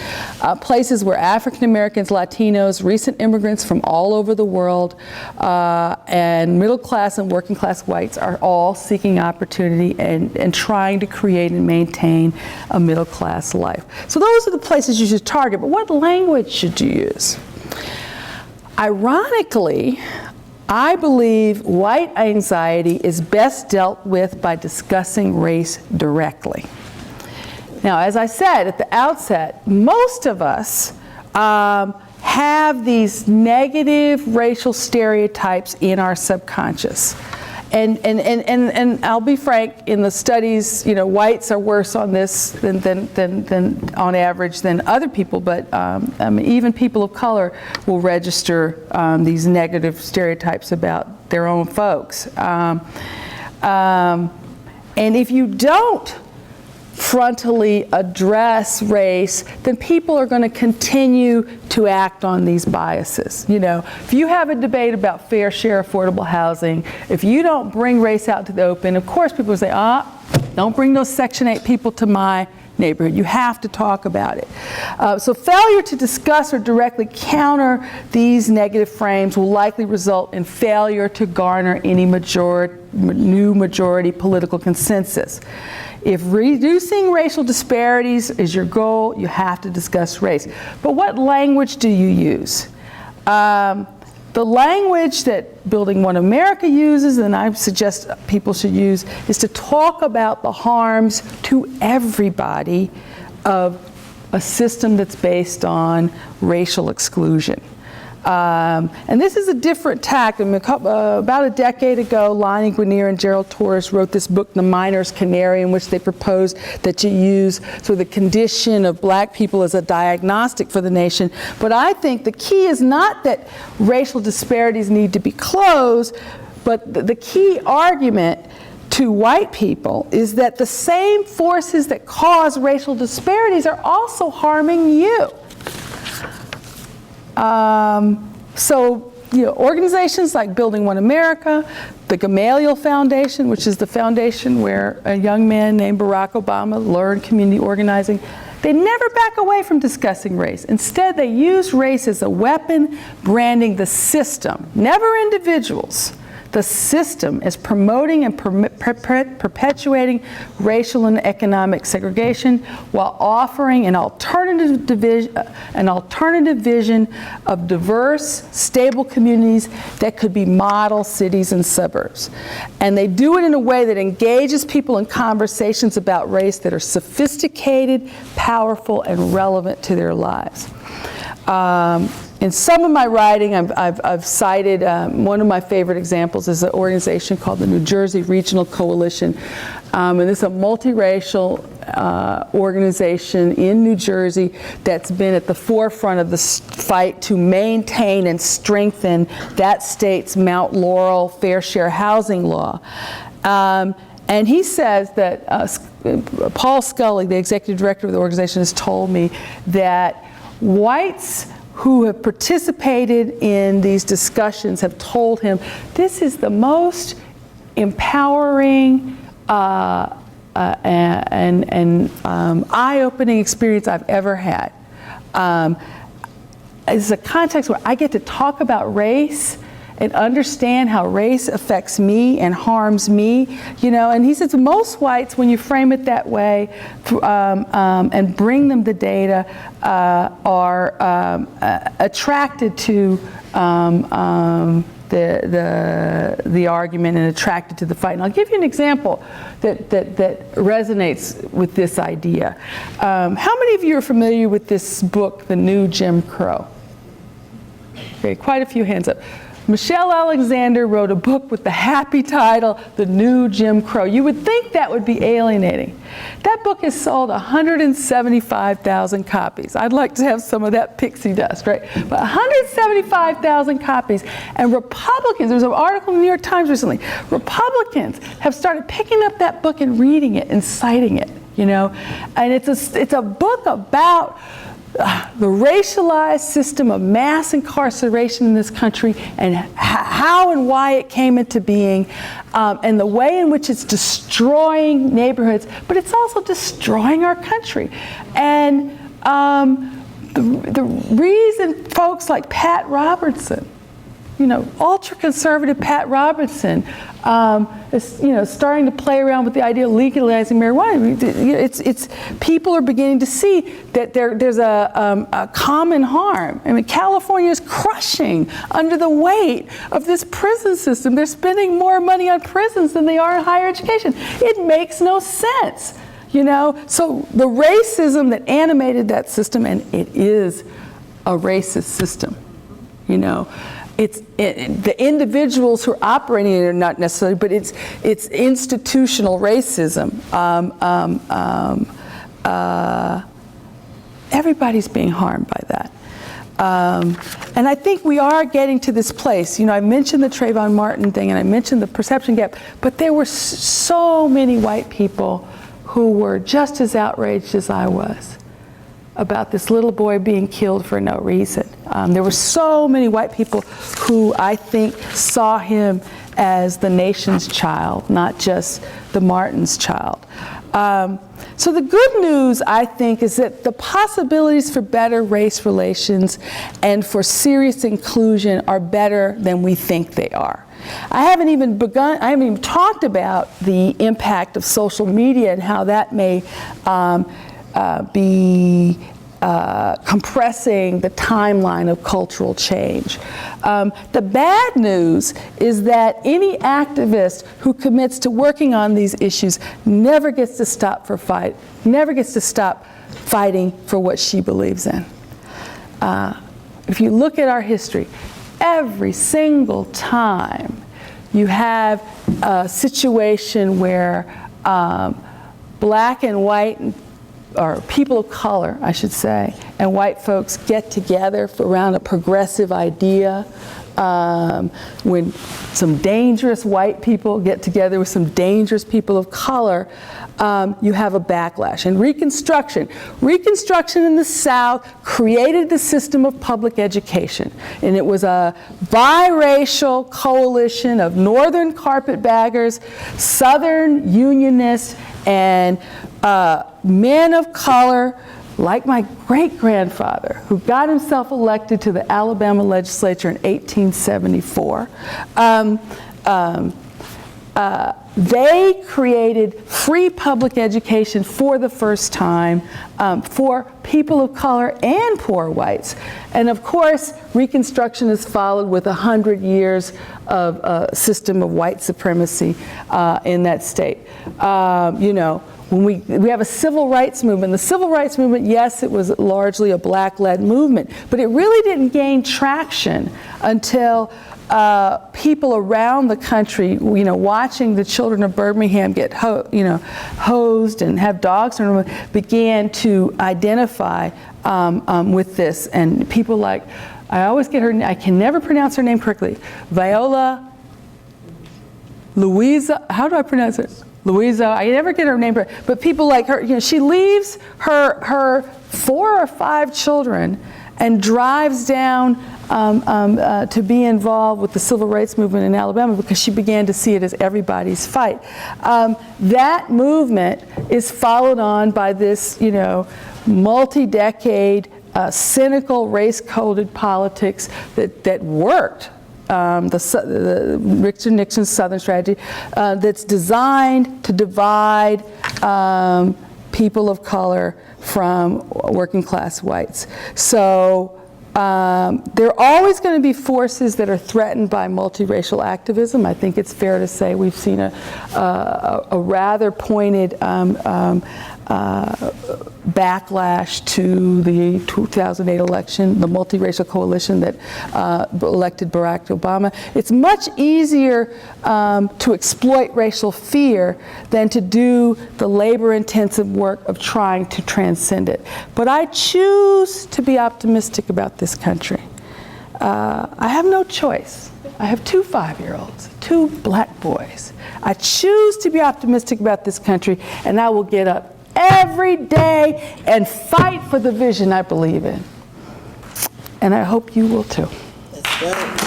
places where African Americans, Latinos, recent immigrants from all over the world, and middle class and working class whites are all seeking opportunity and trying to create and maintain a middle class life. So those are the places you should target, but what language should you use? Ironically, I believe white anxiety is best dealt with by discussing race directly. Now, as I said at the outset, most of us have these negative racial stereotypes in our subconscious. And I'll be frank, in the studies, whites are worse on this than on average than other people, but even people of color will register these negative stereotypes about their own folks. And if you don't frontally address race, then people are going to continue to act on these biases. If you have a debate about fair share affordable housing, if you don't bring race out to the open, of course people say, don't bring those Section 8 people to my neighborhood. You have to talk about it. So failure to discuss or directly counter these negative frames will likely result in failure to garner any new majority political consensus. If reducing racial disparities is your goal, you have to discuss race. But what language do you use? The language that Building One America uses, and I suggest people should use, is to talk about the harms to everybody of a system that's based on racial exclusion. And this is a different tack. About a decade ago, Lonnie Guinier and Gerald Torres wrote this book, The Miner's Canary, in which they proposed that you use sort of the condition of black people as a diagnostic for the nation. But I think the key is not that racial disparities need to be closed, but the key argument to white people is that the same forces that cause racial disparities are also harming you. Organizations like Building One America, the Gamaliel Foundation, which is the foundation where a young man named Barack Obama learned community organizing, they never back away from discussing race. Instead, they use race as a weapon, branding the system, never individuals. The system is promoting and perpetuating racial and economic segregation while offering an alternative vision of diverse, stable communities that could be model cities and suburbs. And they do it in a way that engages people in conversations about race that are sophisticated, powerful, and relevant to their lives. in some of my writing, I've cited, one of my favorite examples is an organization called the New Jersey Regional Coalition. And this is a multiracial organization in New Jersey that's been at the forefront of the fight to maintain and strengthen that state's Mount Laurel fair share housing law. And he says that Paul Scully, the executive director of the organization, has told me that whites who have participated in these discussions have told him this is the most empowering and eye-opening experience I've ever had. It's a context where I get to talk about race and understand how race affects me and harms me, you know. And he says most whites, when you frame it that way and bring them the data, are attracted to the argument and attracted to the fight. And I'll give you an example that resonates with this idea. How many of you are familiar with this book, The New Jim Crow? Okay, quite a few hands up. Michelle Alexander wrote a book with the happy title, The New Jim Crow. You would think that would be alienating. That book has sold 175,000 copies. I'd like to have some of that pixie dust, right? But 175,000 copies. And Republicans, there was an article in the New York Times recently, Republicans have started picking up that book and reading it and citing it, you know? And it's a book about the racialized system of mass incarceration in this country and how and why it came into being, and the way in which it's destroying neighborhoods, but it's also destroying our country. And the reason folks like Pat Robertson, you know, ultra-conservative Pat Robertson, is, you know, starting to play around with the idea of legalizing marijuana. It's people are beginning to see that there's a common harm. I mean, California is crushing under the weight of this prison system. They're spending more money on prisons than they are in higher education. It makes no sense, you know. So the racism that animated that system, and it is a racist system, you know. The individuals who are operating it are not necessarily, but it's institutional racism. Everybody's being harmed by that. And I think we are getting to this place. You know, I mentioned the Trayvon Martin thing and I mentioned the perception gap, but there were so many white people who were just as outraged as I was about this little boy being killed for no reason. There were so many white people who I think saw him as the nation's child, not just the Martin's child. So the good news, I think, is that the possibilities for better race relations and for serious inclusion are better than we think they are. I haven't even talked about the impact of social media and how that may be compressing the timeline of cultural change. The bad news is that any activist who commits to working on these issues never gets to stop fighting for what she believes in. If you look at our history, every single time you have a situation where black and white, or people of color, I should say, and white folks get together around a progressive idea, when some dangerous white people get together with some dangerous people of color, you have a backlash. And Reconstruction in the South created the system of public education. And it was a biracial coalition of Northern carpetbaggers, Southern Unionists, and men of color, like my great-grandfather, who got himself elected to the Alabama legislature in 1874. They created free public education for the first time for people of color and poor whites. And of course, Reconstruction is followed with 100 years of a system of white supremacy in that state. You know, when we have a civil rights movement. The civil rights movement, yes, it was largely a black-led movement, but it really didn't gain traction until people around the country, watching the children of Birmingham get hosed and have dogs, began to identify with this. And people like, I always get her, I can never pronounce her name correctly, Viola Louisa, how do I pronounce it? Louisa, I never get her name correct, but people like her, she leaves her 4 or 5 children and drives down to be involved with the civil rights movement in Alabama because she began to see it as everybody's fight. That movement is followed on by this, multi-decade cynical race-coded politics that worked. The Richard Nixon's Southern strategy that's designed to divide people of color from working class whites. So there are always going to be forces that are threatened by multiracial activism. I think it's fair to say we've seen a rather pointed backlash to the 2008 election, the multiracial coalition that elected Barack Obama. It's much easier to exploit racial fear than to do the labor-intensive work of trying to transcend it. But I choose to be optimistic about this country. I have no choice. I have 2 5-year-olds, 2 black boys. I choose to be optimistic about this country, and I will get up every day and fight for the vision I believe in. And I hope you will too. That's right.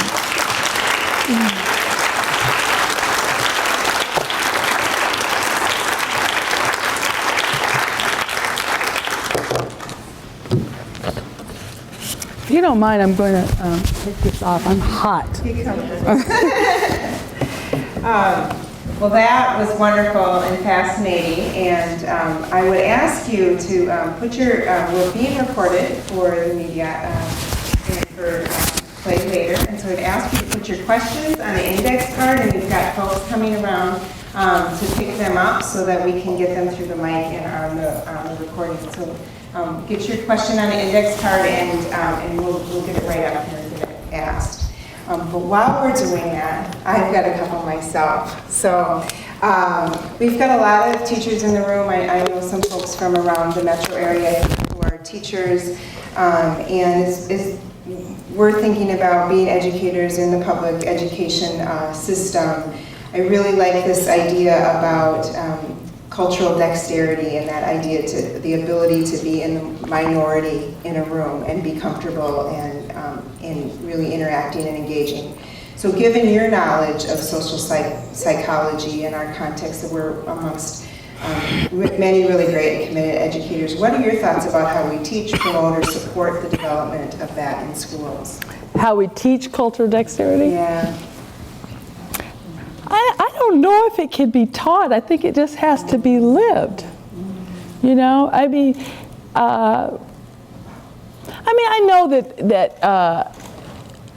If you don't mind, I'm going to take this off. I'm hot. Well, that was wonderful and fascinating, and I would ask you to put your, we're being recorded for the media and for play later, and so I'd ask you to put your questions on an index card, and you've got folks coming around to pick them up so that we can get them through the mic and on the recording. So get your question on an index card, and we'll get it right up here and get it asked. But while we're doing that, I've got a couple myself. So we've got a lot of teachers in the room. I know some folks from around the metro area who are teachers, and we're thinking about being educators in the public education system. I really like this idea about cultural dexterity and that idea to the ability to be in the minority in a room and be comfortable and really interacting and engaging. So given your knowledge of social psychology and our context that we're amongst many really great and committed educators, what are your thoughts about how we teach, promote, or support the development of that in schools? How we teach cultural dexterity? Yeah. I don't know if it can be taught. I think it just has to be lived. I know that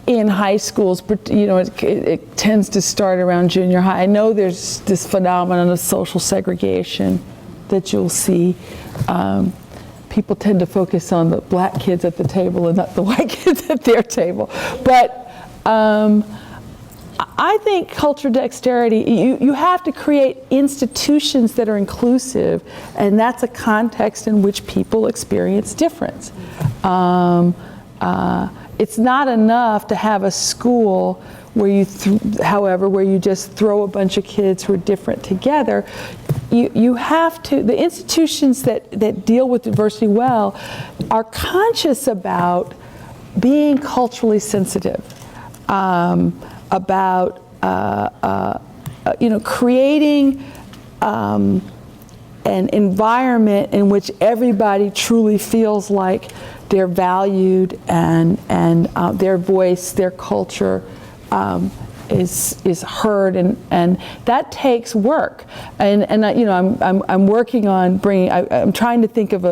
in high schools, it tends to start around junior high. I know there's this phenomenon of social segregation that you'll see. People tend to focus on the black kids at the table and not the white kids at their table. But I think cultural dexterity, you have to create institutions that are inclusive, and that's a context in which people experience difference. It's not enough to have a school where you just throw a bunch of kids who are different together. You have to, the institutions that deal with diversity well are conscious about being culturally sensitive, about creating an environment in which everybody truly feels like they're valued and their voice, their culture is heard, and that takes work. I'm working on bringing. I'm trying to think of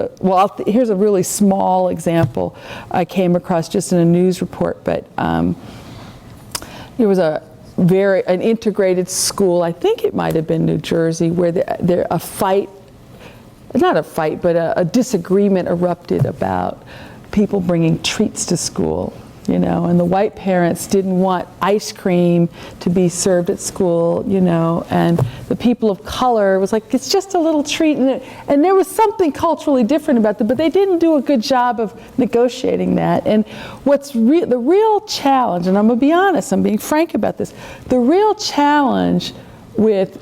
here's a really small example I came across just in a news report, but there was an integrated school. I think it might have been New Jersey, where a fight not a fight, but a disagreement erupted about people bringing treats to school, you know, and the white parents didn't want ice cream to be served at school, you know, and the people of color was like, it's just a little treat, and there was something culturally different about that, but they didn't do a good job of negotiating that. And what's the real challenge, and I'm gonna be honest, I'm being frank about this, the real challenge with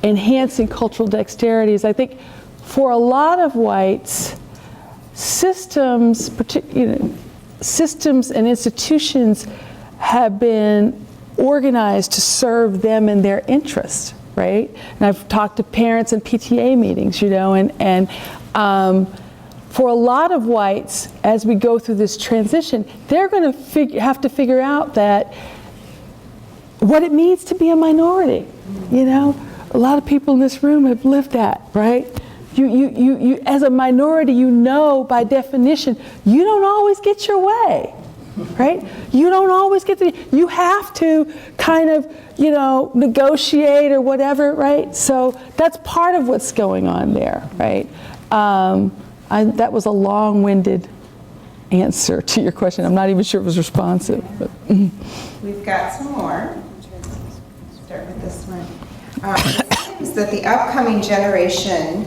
enhancing cultural dexterity is, I think, for a lot of whites, systems, systems and institutions have been organized to serve them and their interests, right? And I've talked to parents in PTA meetings, you know, and for a lot of whites, as we go through this transition, they're going to have to figure out that what it means to be a minority, you know? A lot of people in this room have lived that, right? You as a minority, you know, by definition, you don't always get your way, right? You don't always get you have to kind of, you know, negotiate or whatever, right? So that's part of what's going on there, right? That was a long-winded answer to your question. I'm not even sure it was responsive. But. We've got some more. Start with this one. It seems that the upcoming generations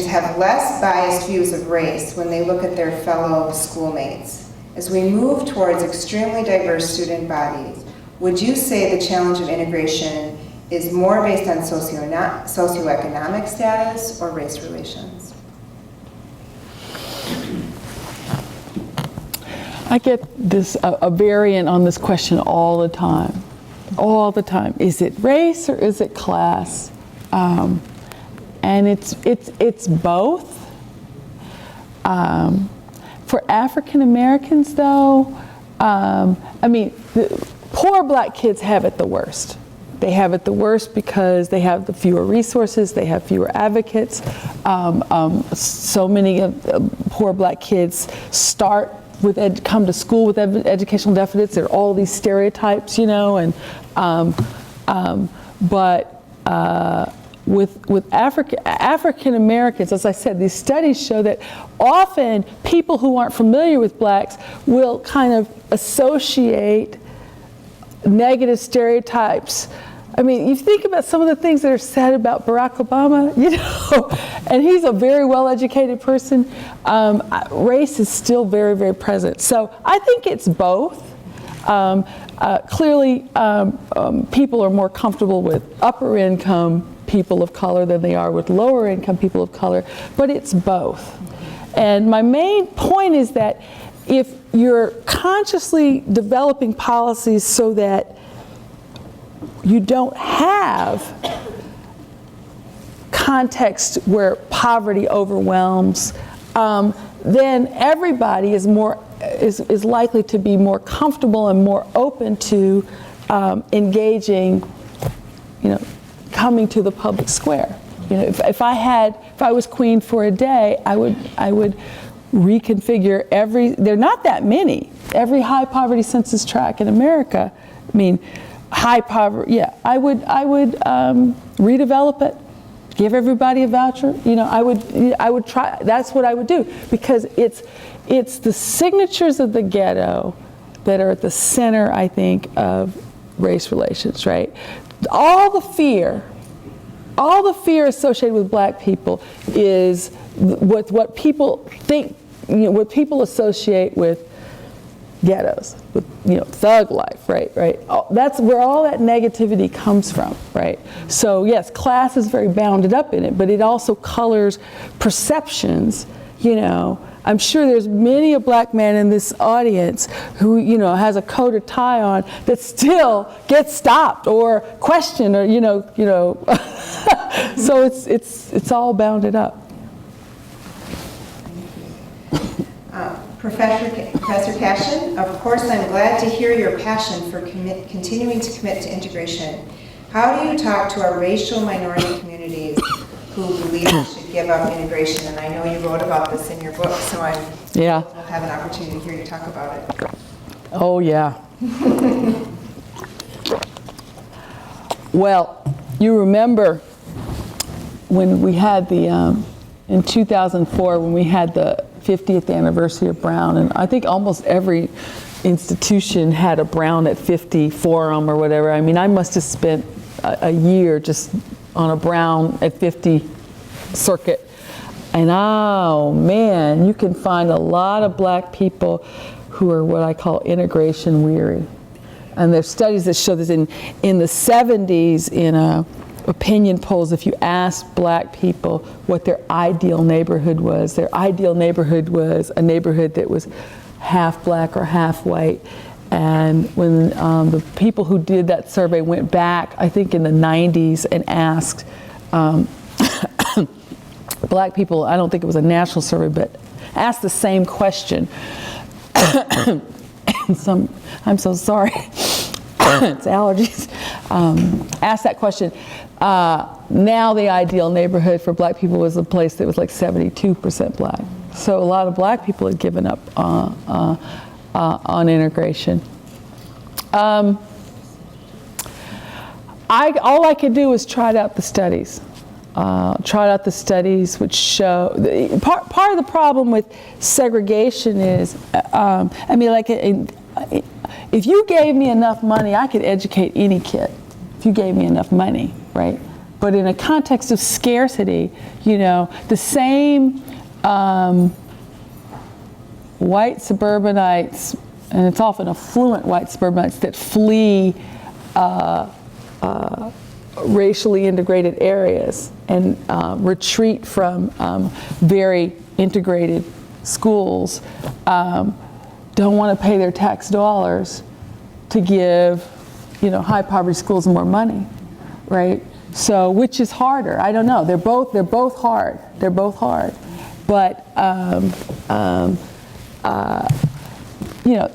have less biased views of race when they look at their fellow schoolmates. As we move towards extremely diverse student bodies, would you say the challenge of integration is more based on socioeconomic status or race relations? I get this a variant on this question all the time. All the time. Is it race or is it class? And it's both. For African Americans, though, I mean, the poor black kids have it the worst. They have it the worst because they have the fewer resources, they have fewer advocates. So many poor black kids come to school with educational deficits. There are all these stereotypes, you know, and with African Americans, as I said, these studies show that often people who aren't familiar with blacks will kind of associate negative stereotypes. I mean, you think about some of the things that are said about Barack Obama, you know, and he's a very well-educated person. Race is still very, very present. So I think it's both. Clearly, people are more comfortable with upper income people of color than they are with lower income people of color, but it's both. And my main point is that if you're consciously developing policies so that you don't have context where poverty overwhelms, then everybody is likely to be more comfortable and more open to engaging, you know, coming to the public square. You know, if I was queen for a day, I would reconfigure there are not that many. Every high poverty census tract in America, I mean, high poverty, yeah, I would redevelop it, give everybody a voucher. You know, I would try, that's what I would do, because it's the signatures of the ghetto that are at the center, I think, of race relations, right? All the fear associated with black people is with what people think, you know, what people associate with ghettos, with, you know, thug life, right? That's where all that negativity comes from, right? So yes, class is very bounded up in it, but it also colors perceptions, you know. I'm sure there's many a black man in this audience who, you know, has a coat or tie on that still gets stopped or questioned, or, you know. So it's all bounded up. Professor Cashin, of course I'm glad to hear your passion for continuing to commit to integration. How do you talk to our racial minority communities who believe we should give up integration? And I know you wrote about this in your book, so I'll have an opportunity to hear you talk about it. Oh yeah. Well, you remember when we had the, in 2004, when we had the 50th anniversary of Brown, and I think almost every institution had a Brown at 50 forum or whatever. I mean, I must have spent a year just on a Brown at 50 circuit. And oh man, you can find a lot of black people who are what I call integration weary. And there's studies that show this in the 70s in opinion polls, if you asked black people what their ideal neighborhood was a neighborhood that was half black or half white. And when the people who did that survey went back, I think in the 90s, and asked black people, I don't think it was a national survey, but asked the same question. And I'm so sorry, it's allergies. Asked that question. Now the ideal neighborhood for black people was a place that was like 72% black. So a lot of black people had given up on integration. All I could do was try out the studies. Which show, part of the problem with segregation is, I mean, like, if you gave me enough money, I could educate any kid. If you gave me enough money, right? But in a context of scarcity, you know, the same white suburbanites, and it's often affluent white suburbanites that flee racially integrated areas and retreat from very integrated schools, don't want to pay their tax dollars to give, you know, high poverty schools more money, right? So which is harder? I don't know. They're both hard. They're both hard. But you know,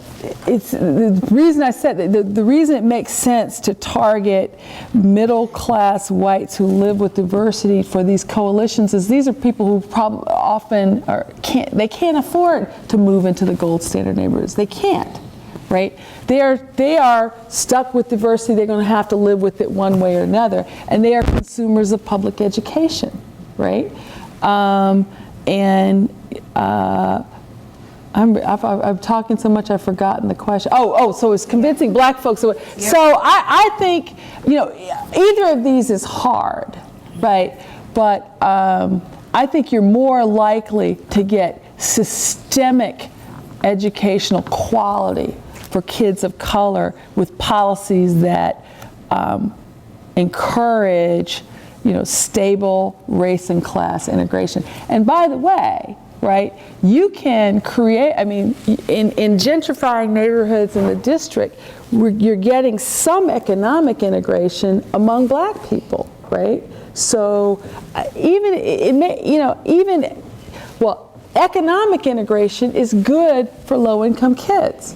it's the reason I said that the reason it makes sense to target middle class whites who live with diversity for these coalitions is these are people who often can't afford to move into the gold standard neighborhoods. They can't, right? They are stuck with diversity. They're going to have to live with it one way or another, and they are consumers of public education, right? I'm talking so much I've forgotten the question. So it's convincing black folks. So I think, you know, either of these is hard, right? But I think you're more likely to get systemic educational quality for kids of color with policies that encourage, you know, stable race and class integration. And by the way, right, you can create, I mean, in gentrifying neighborhoods in the district, you're getting some economic integration among black people, right? So economic integration is good for low-income kids.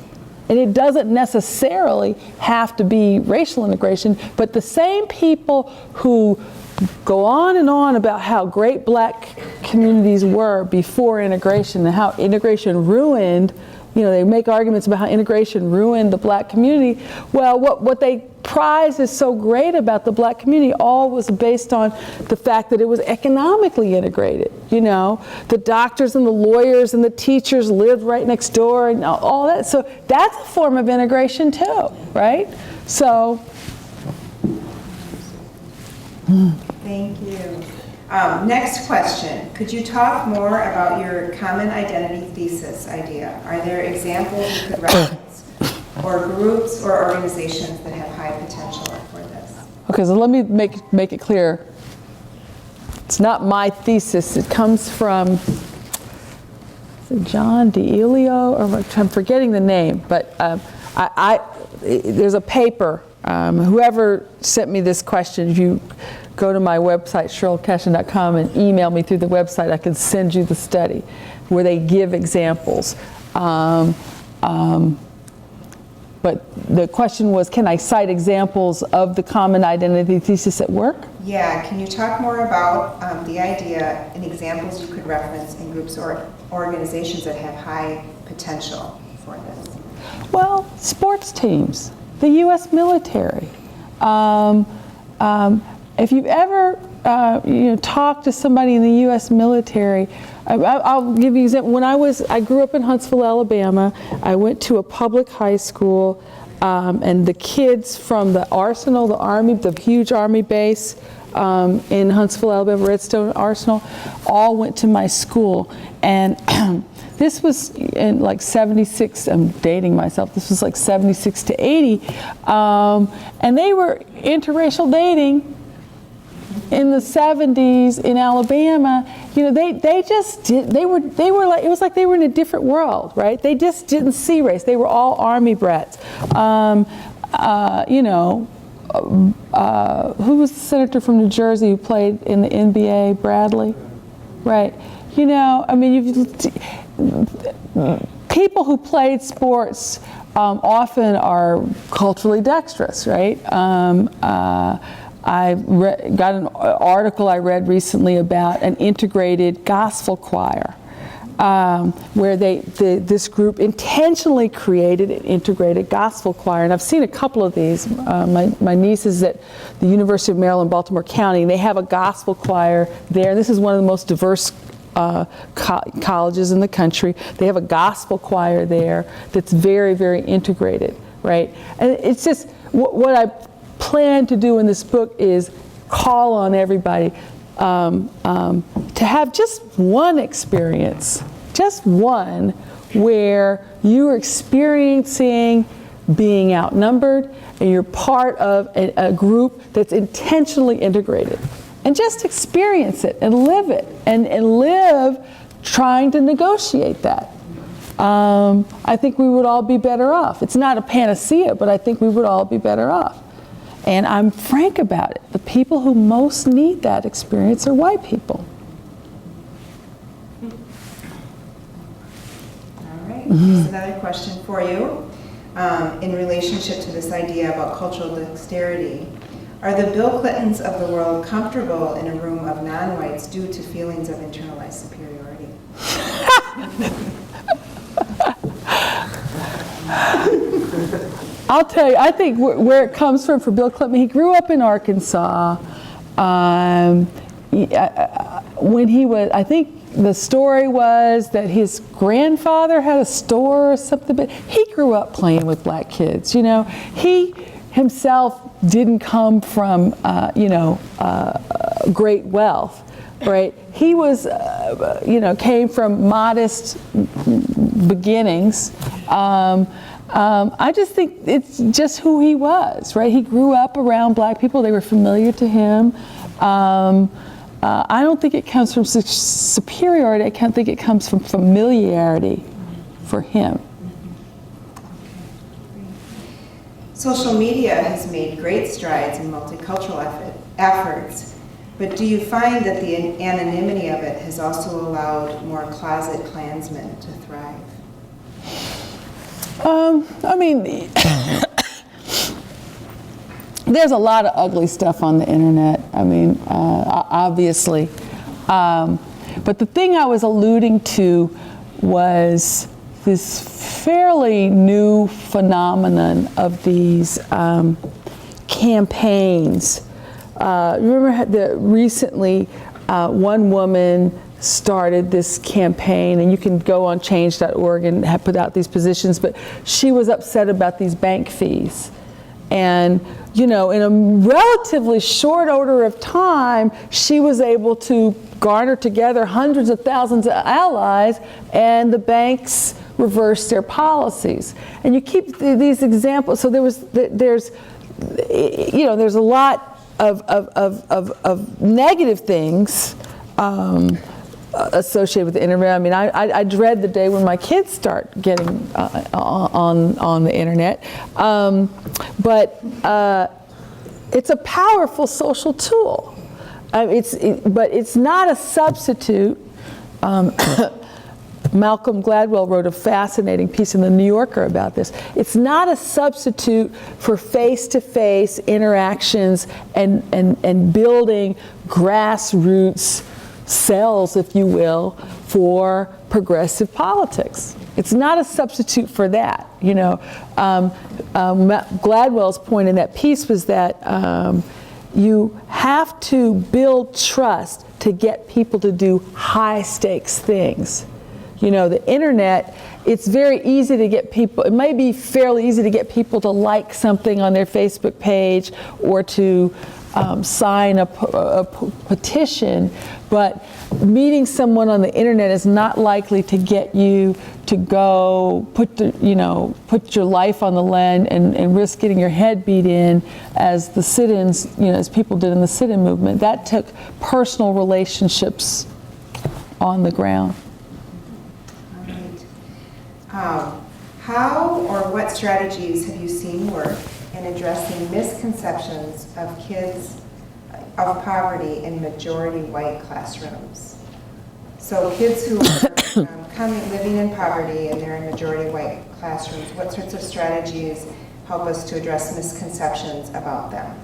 And it doesn't necessarily have to be racial integration, but the same people who go on and on about how great black communities were before integration and how integration ruined, you know, they make arguments about how integration ruined the black community. Well, what they prize is so great about the black community all was based on the fact that it was economically integrated. You know, the doctors and the lawyers and the teachers lived right next door and all that. So that's a form of integration too, right? So. Thank you. Next question. Could you talk more about your common identity thesis idea? Are there examples you could reference, or groups or organizations that have high potential for this? Okay, so let me make it clear. It's not my thesis. It comes from is it John DiElio, or I'm forgetting the name, but there's a paper. Whoever sent me this question, if you go to my website, SherylCashin.com, and email me through the website, I can send you the study where they give examples. But the question was, can I cite examples of the common identity thesis at work? Yeah, can you talk more about the idea and examples you could reference in groups or organizations that have high potential for this? Well, sports teams, the U.S. military. If you've ever talk to somebody in the U.S. military, I'll give you an example. When I grew up in Huntsville, Alabama. I went to a public high school, and the kids from the Arsenal, the Army, the huge Army base in Huntsville, Alabama, Redstone Arsenal, all went to my school. And this was in like 76, I'm dating myself, this was like 76 to 80. And they were interracial dating in the 70s in Alabama. They just did, they were like, it was like they were in a different world, right? They just didn't see race. They were all Army brats. Who was the senator from New Jersey who played in the NBA, Bradley? Right. People who played sports often are culturally dexterous, right? I got an article I read recently about an integrated gospel choir, where this group intentionally created an integrated gospel choir. And I've seen a couple of these. My niece is at the University of Maryland, Baltimore County, and they have a gospel choir there. This is one of the most diverse colleges in the country. They have a gospel choir there that's very, very integrated, right? And it's just what I plan to do in this book is call on everybody to have just one experience, just one, where you're experiencing being outnumbered and you're part of a group that's intentionally integrated. And just experience it and live it, and live trying to negotiate that. I think we would all be better off. It's not a panacea, but I think we would all be better off. And I'm frank about it. The people who most need that experience are white people. All right, here's another question for you. In relationship to this idea about cultural dexterity, are the Bill Clintons of the world comfortable in a room of non-whites due to feelings of internalized superiority? I'll tell you, I think where it comes from for Bill Clinton, he grew up in Arkansas. When he was, I think the story was that his grandfather had a store or something, but he grew up playing with black kids. He himself didn't come from, great wealth, right? He was, came from modest beginnings. I just think it's just who he was, right? He grew up around black people. They were familiar to him. I don't think it comes from superiority. I can't think it comes from familiarity for him. Social media has made great strides in multicultural efforts, but do you find that the anonymity of it has also allowed more closet Klansmen to thrive? There's a lot of ugly stuff on the internet. Obviously. But the thing I was alluding to was this fairly new phenomenon of these campaigns. Remember recently one woman started this campaign, and you can go on change.org and have put out these positions, but she was upset about these bank fees. And, in a relatively short order of time, she was able to garner together hundreds of thousands of allies, and the banks reversed their policies. And you keep these examples. So there's a lot of negative things associated with the internet. I dread the day when my kids start getting on the internet. But it's a powerful social tool. But it's not a substitute. Malcolm Gladwell wrote a fascinating piece in the New Yorker about this. It's not a substitute for face-to-face interactions and building grassroots cells, if you will, for progressive politics. It's not a substitute for that. Gladwell's point in that piece was that you have to build trust to get people to do high stakes things. You know, the internet, it's very easy to get people, it may be fairly easy to get people to like something on their Facebook page or to sign a petition, but meeting someone on the internet is not likely to get you to go put your life on the line and risk getting your head beat in as the sit-ins, as people did in the sit-in movement. That took personal relationships on the ground. How or what strategies have you seen work in addressing misconceptions of kids of poverty in majority white classrooms? So kids who are living in poverty and they're in majority white classrooms, what sorts of strategies help us to address misconceptions about them?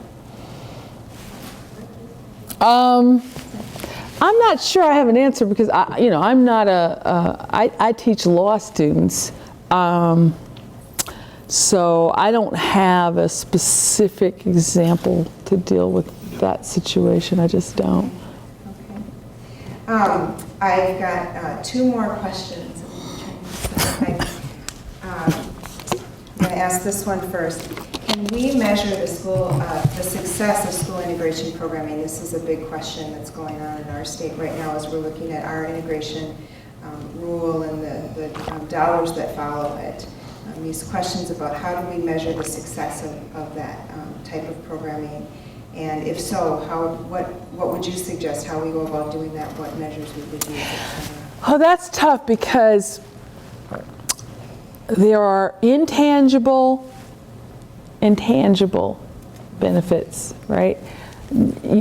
I'm not sure I have an answer because I'm not I teach law students, so I don't have a specific example to deal with that situation. I just don't. Okay. I've got two more questions. I'm going to ask this one first. Can we measure the success of school integration programming? This is a big question that's going on in our state right now as we're looking at our integration rule and the dollars that follow it. These questions about how do we measure the success of that type of programming, and if so, what would you suggest how we go about doing that, what measures we would use, etc.? Oh, that's tough because there are intangible benefits, right?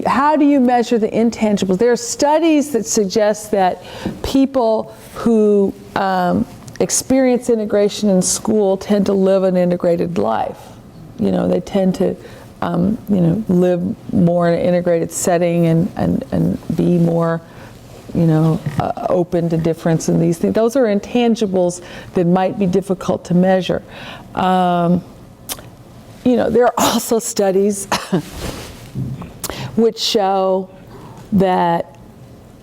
How do you measure the intangibles? There are studies that suggest that people who experience integration in school tend to live an integrated life. They tend to live more in an integrated setting and be more open to difference in these things. Those are intangibles that might be difficult to measure. There are also studies which show that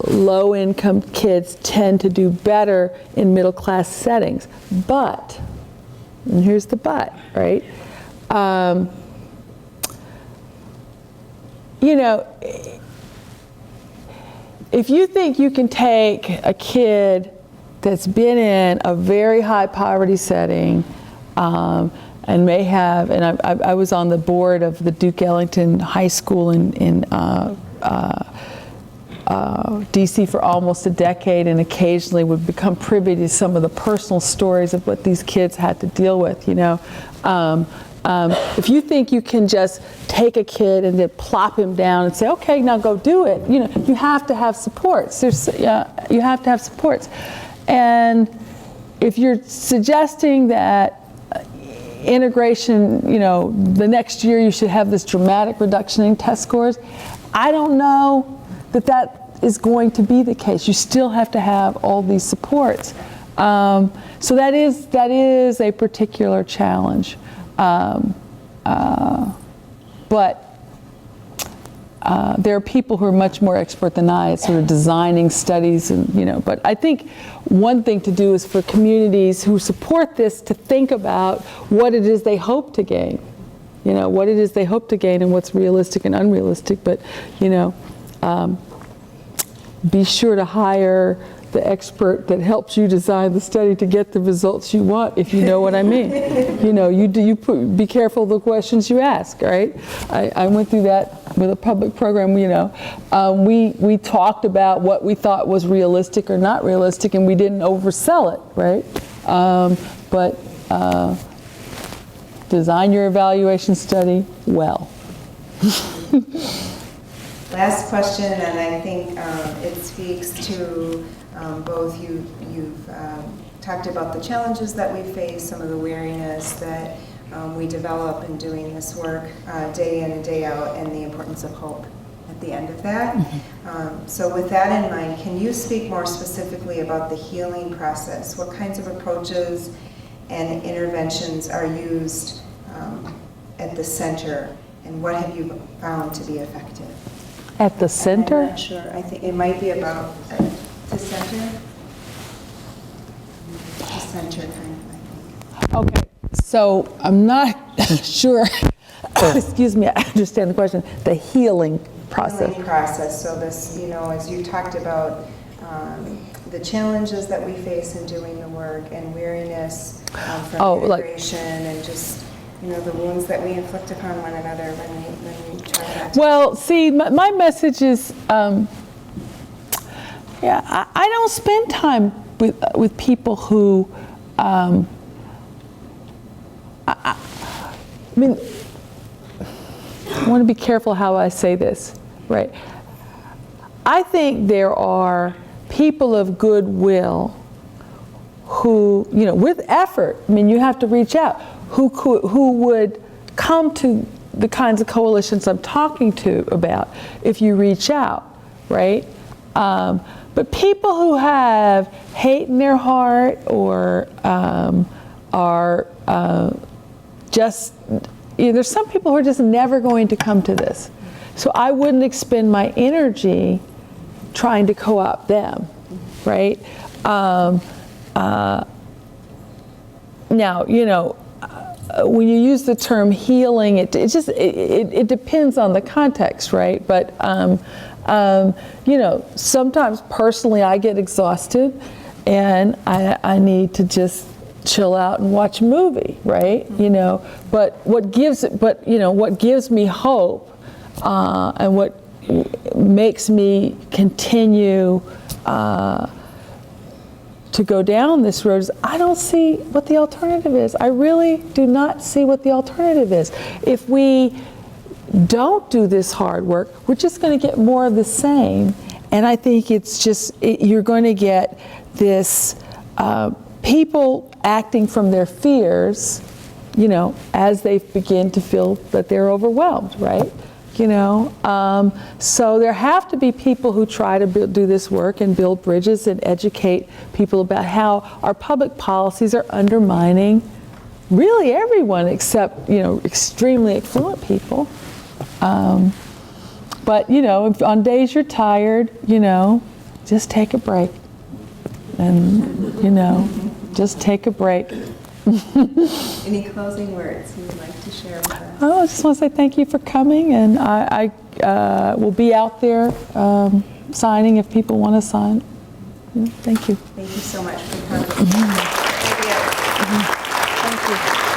low-income kids tend to do better in middle-class settings. But, and here's the but, right? If you think you can take a kid that's been in a very high poverty setting and may have, and I was on the board of the Duke Ellington High School in DC for almost a decade, and occasionally would become privy to some of the personal stories of what these kids had to deal with, If you think you can just take a kid and then plop him down and say, okay, now go do it, you have to have supports. You have to have supports. And if you're suggesting that integration, the next year you should have this dramatic reduction in test scores, I don't know that is going to be the case. You still have to have all these supports. So that is a particular challenge. But there are people who are much more expert than I at sort of designing studies, and but I think one thing to do is for communities who support this to think about what it is they hope to gain, what it is they hope to gain and what's realistic and unrealistic. But be sure to hire the expert that helps you design the study to get the results you want, if you know what I mean. Be careful of the questions you ask, right? I went through that with a public program, we talked about what we thought was realistic or not realistic, and we didn't oversell it, right? But design your evaluation study well. Last question, and I think it speaks to both you've talked about the challenges that we face, some of the weariness that we develop in doing this work day in and day out, and the importance of hope at the end of that. So with that in mind, can you speak more specifically about the healing process? What kinds of approaches and interventions are used at the center? and what have you found to be effective? At the center? I'm not sure. I think it might be about the center. The center kind of, I think. Okay, so I'm not sure, excuse me, I understand the question, the healing process. Healing process. So this, as you talked about the challenges that we face in doing the work and weariness from integration and just, the wounds that we inflict upon one another when we try to... Well, see, my message is, I don't spend time with people who, I want to be careful how I say this, right? I think there are people of goodwill who, with effort, you have to reach out, who would come to the kinds of coalitions I'm talking to about if you reach out, right? But people who have hate in their heart or are just, there's some people who are just never going to come to this. So I wouldn't expend my energy trying to co-opt them, right? Now, when you use the term healing, it depends on the context, right? But sometimes personally I get exhausted and I need to just chill out and watch a movie, right? But what gives me hope and what makes me continue to go down this road is I don't see what the alternative is. I really do not see what the alternative is. If we don't do this hard work, we're just going to get more of the same. And I think it's just, you're going to get this people acting from their fears, as they begin to feel that they're overwhelmed, right? So there have to be people who try to do this work and build bridges and educate people about how our public policies are undermining really everyone except, extremely affluent people. But, if on days you're tired, just take a break. And, just take a break. Any closing words you would like to share with us? Oh, I just want to say thank you for coming, and I will be out there signing if people want to sign. Thank you. Thank you so much for coming. Thank you.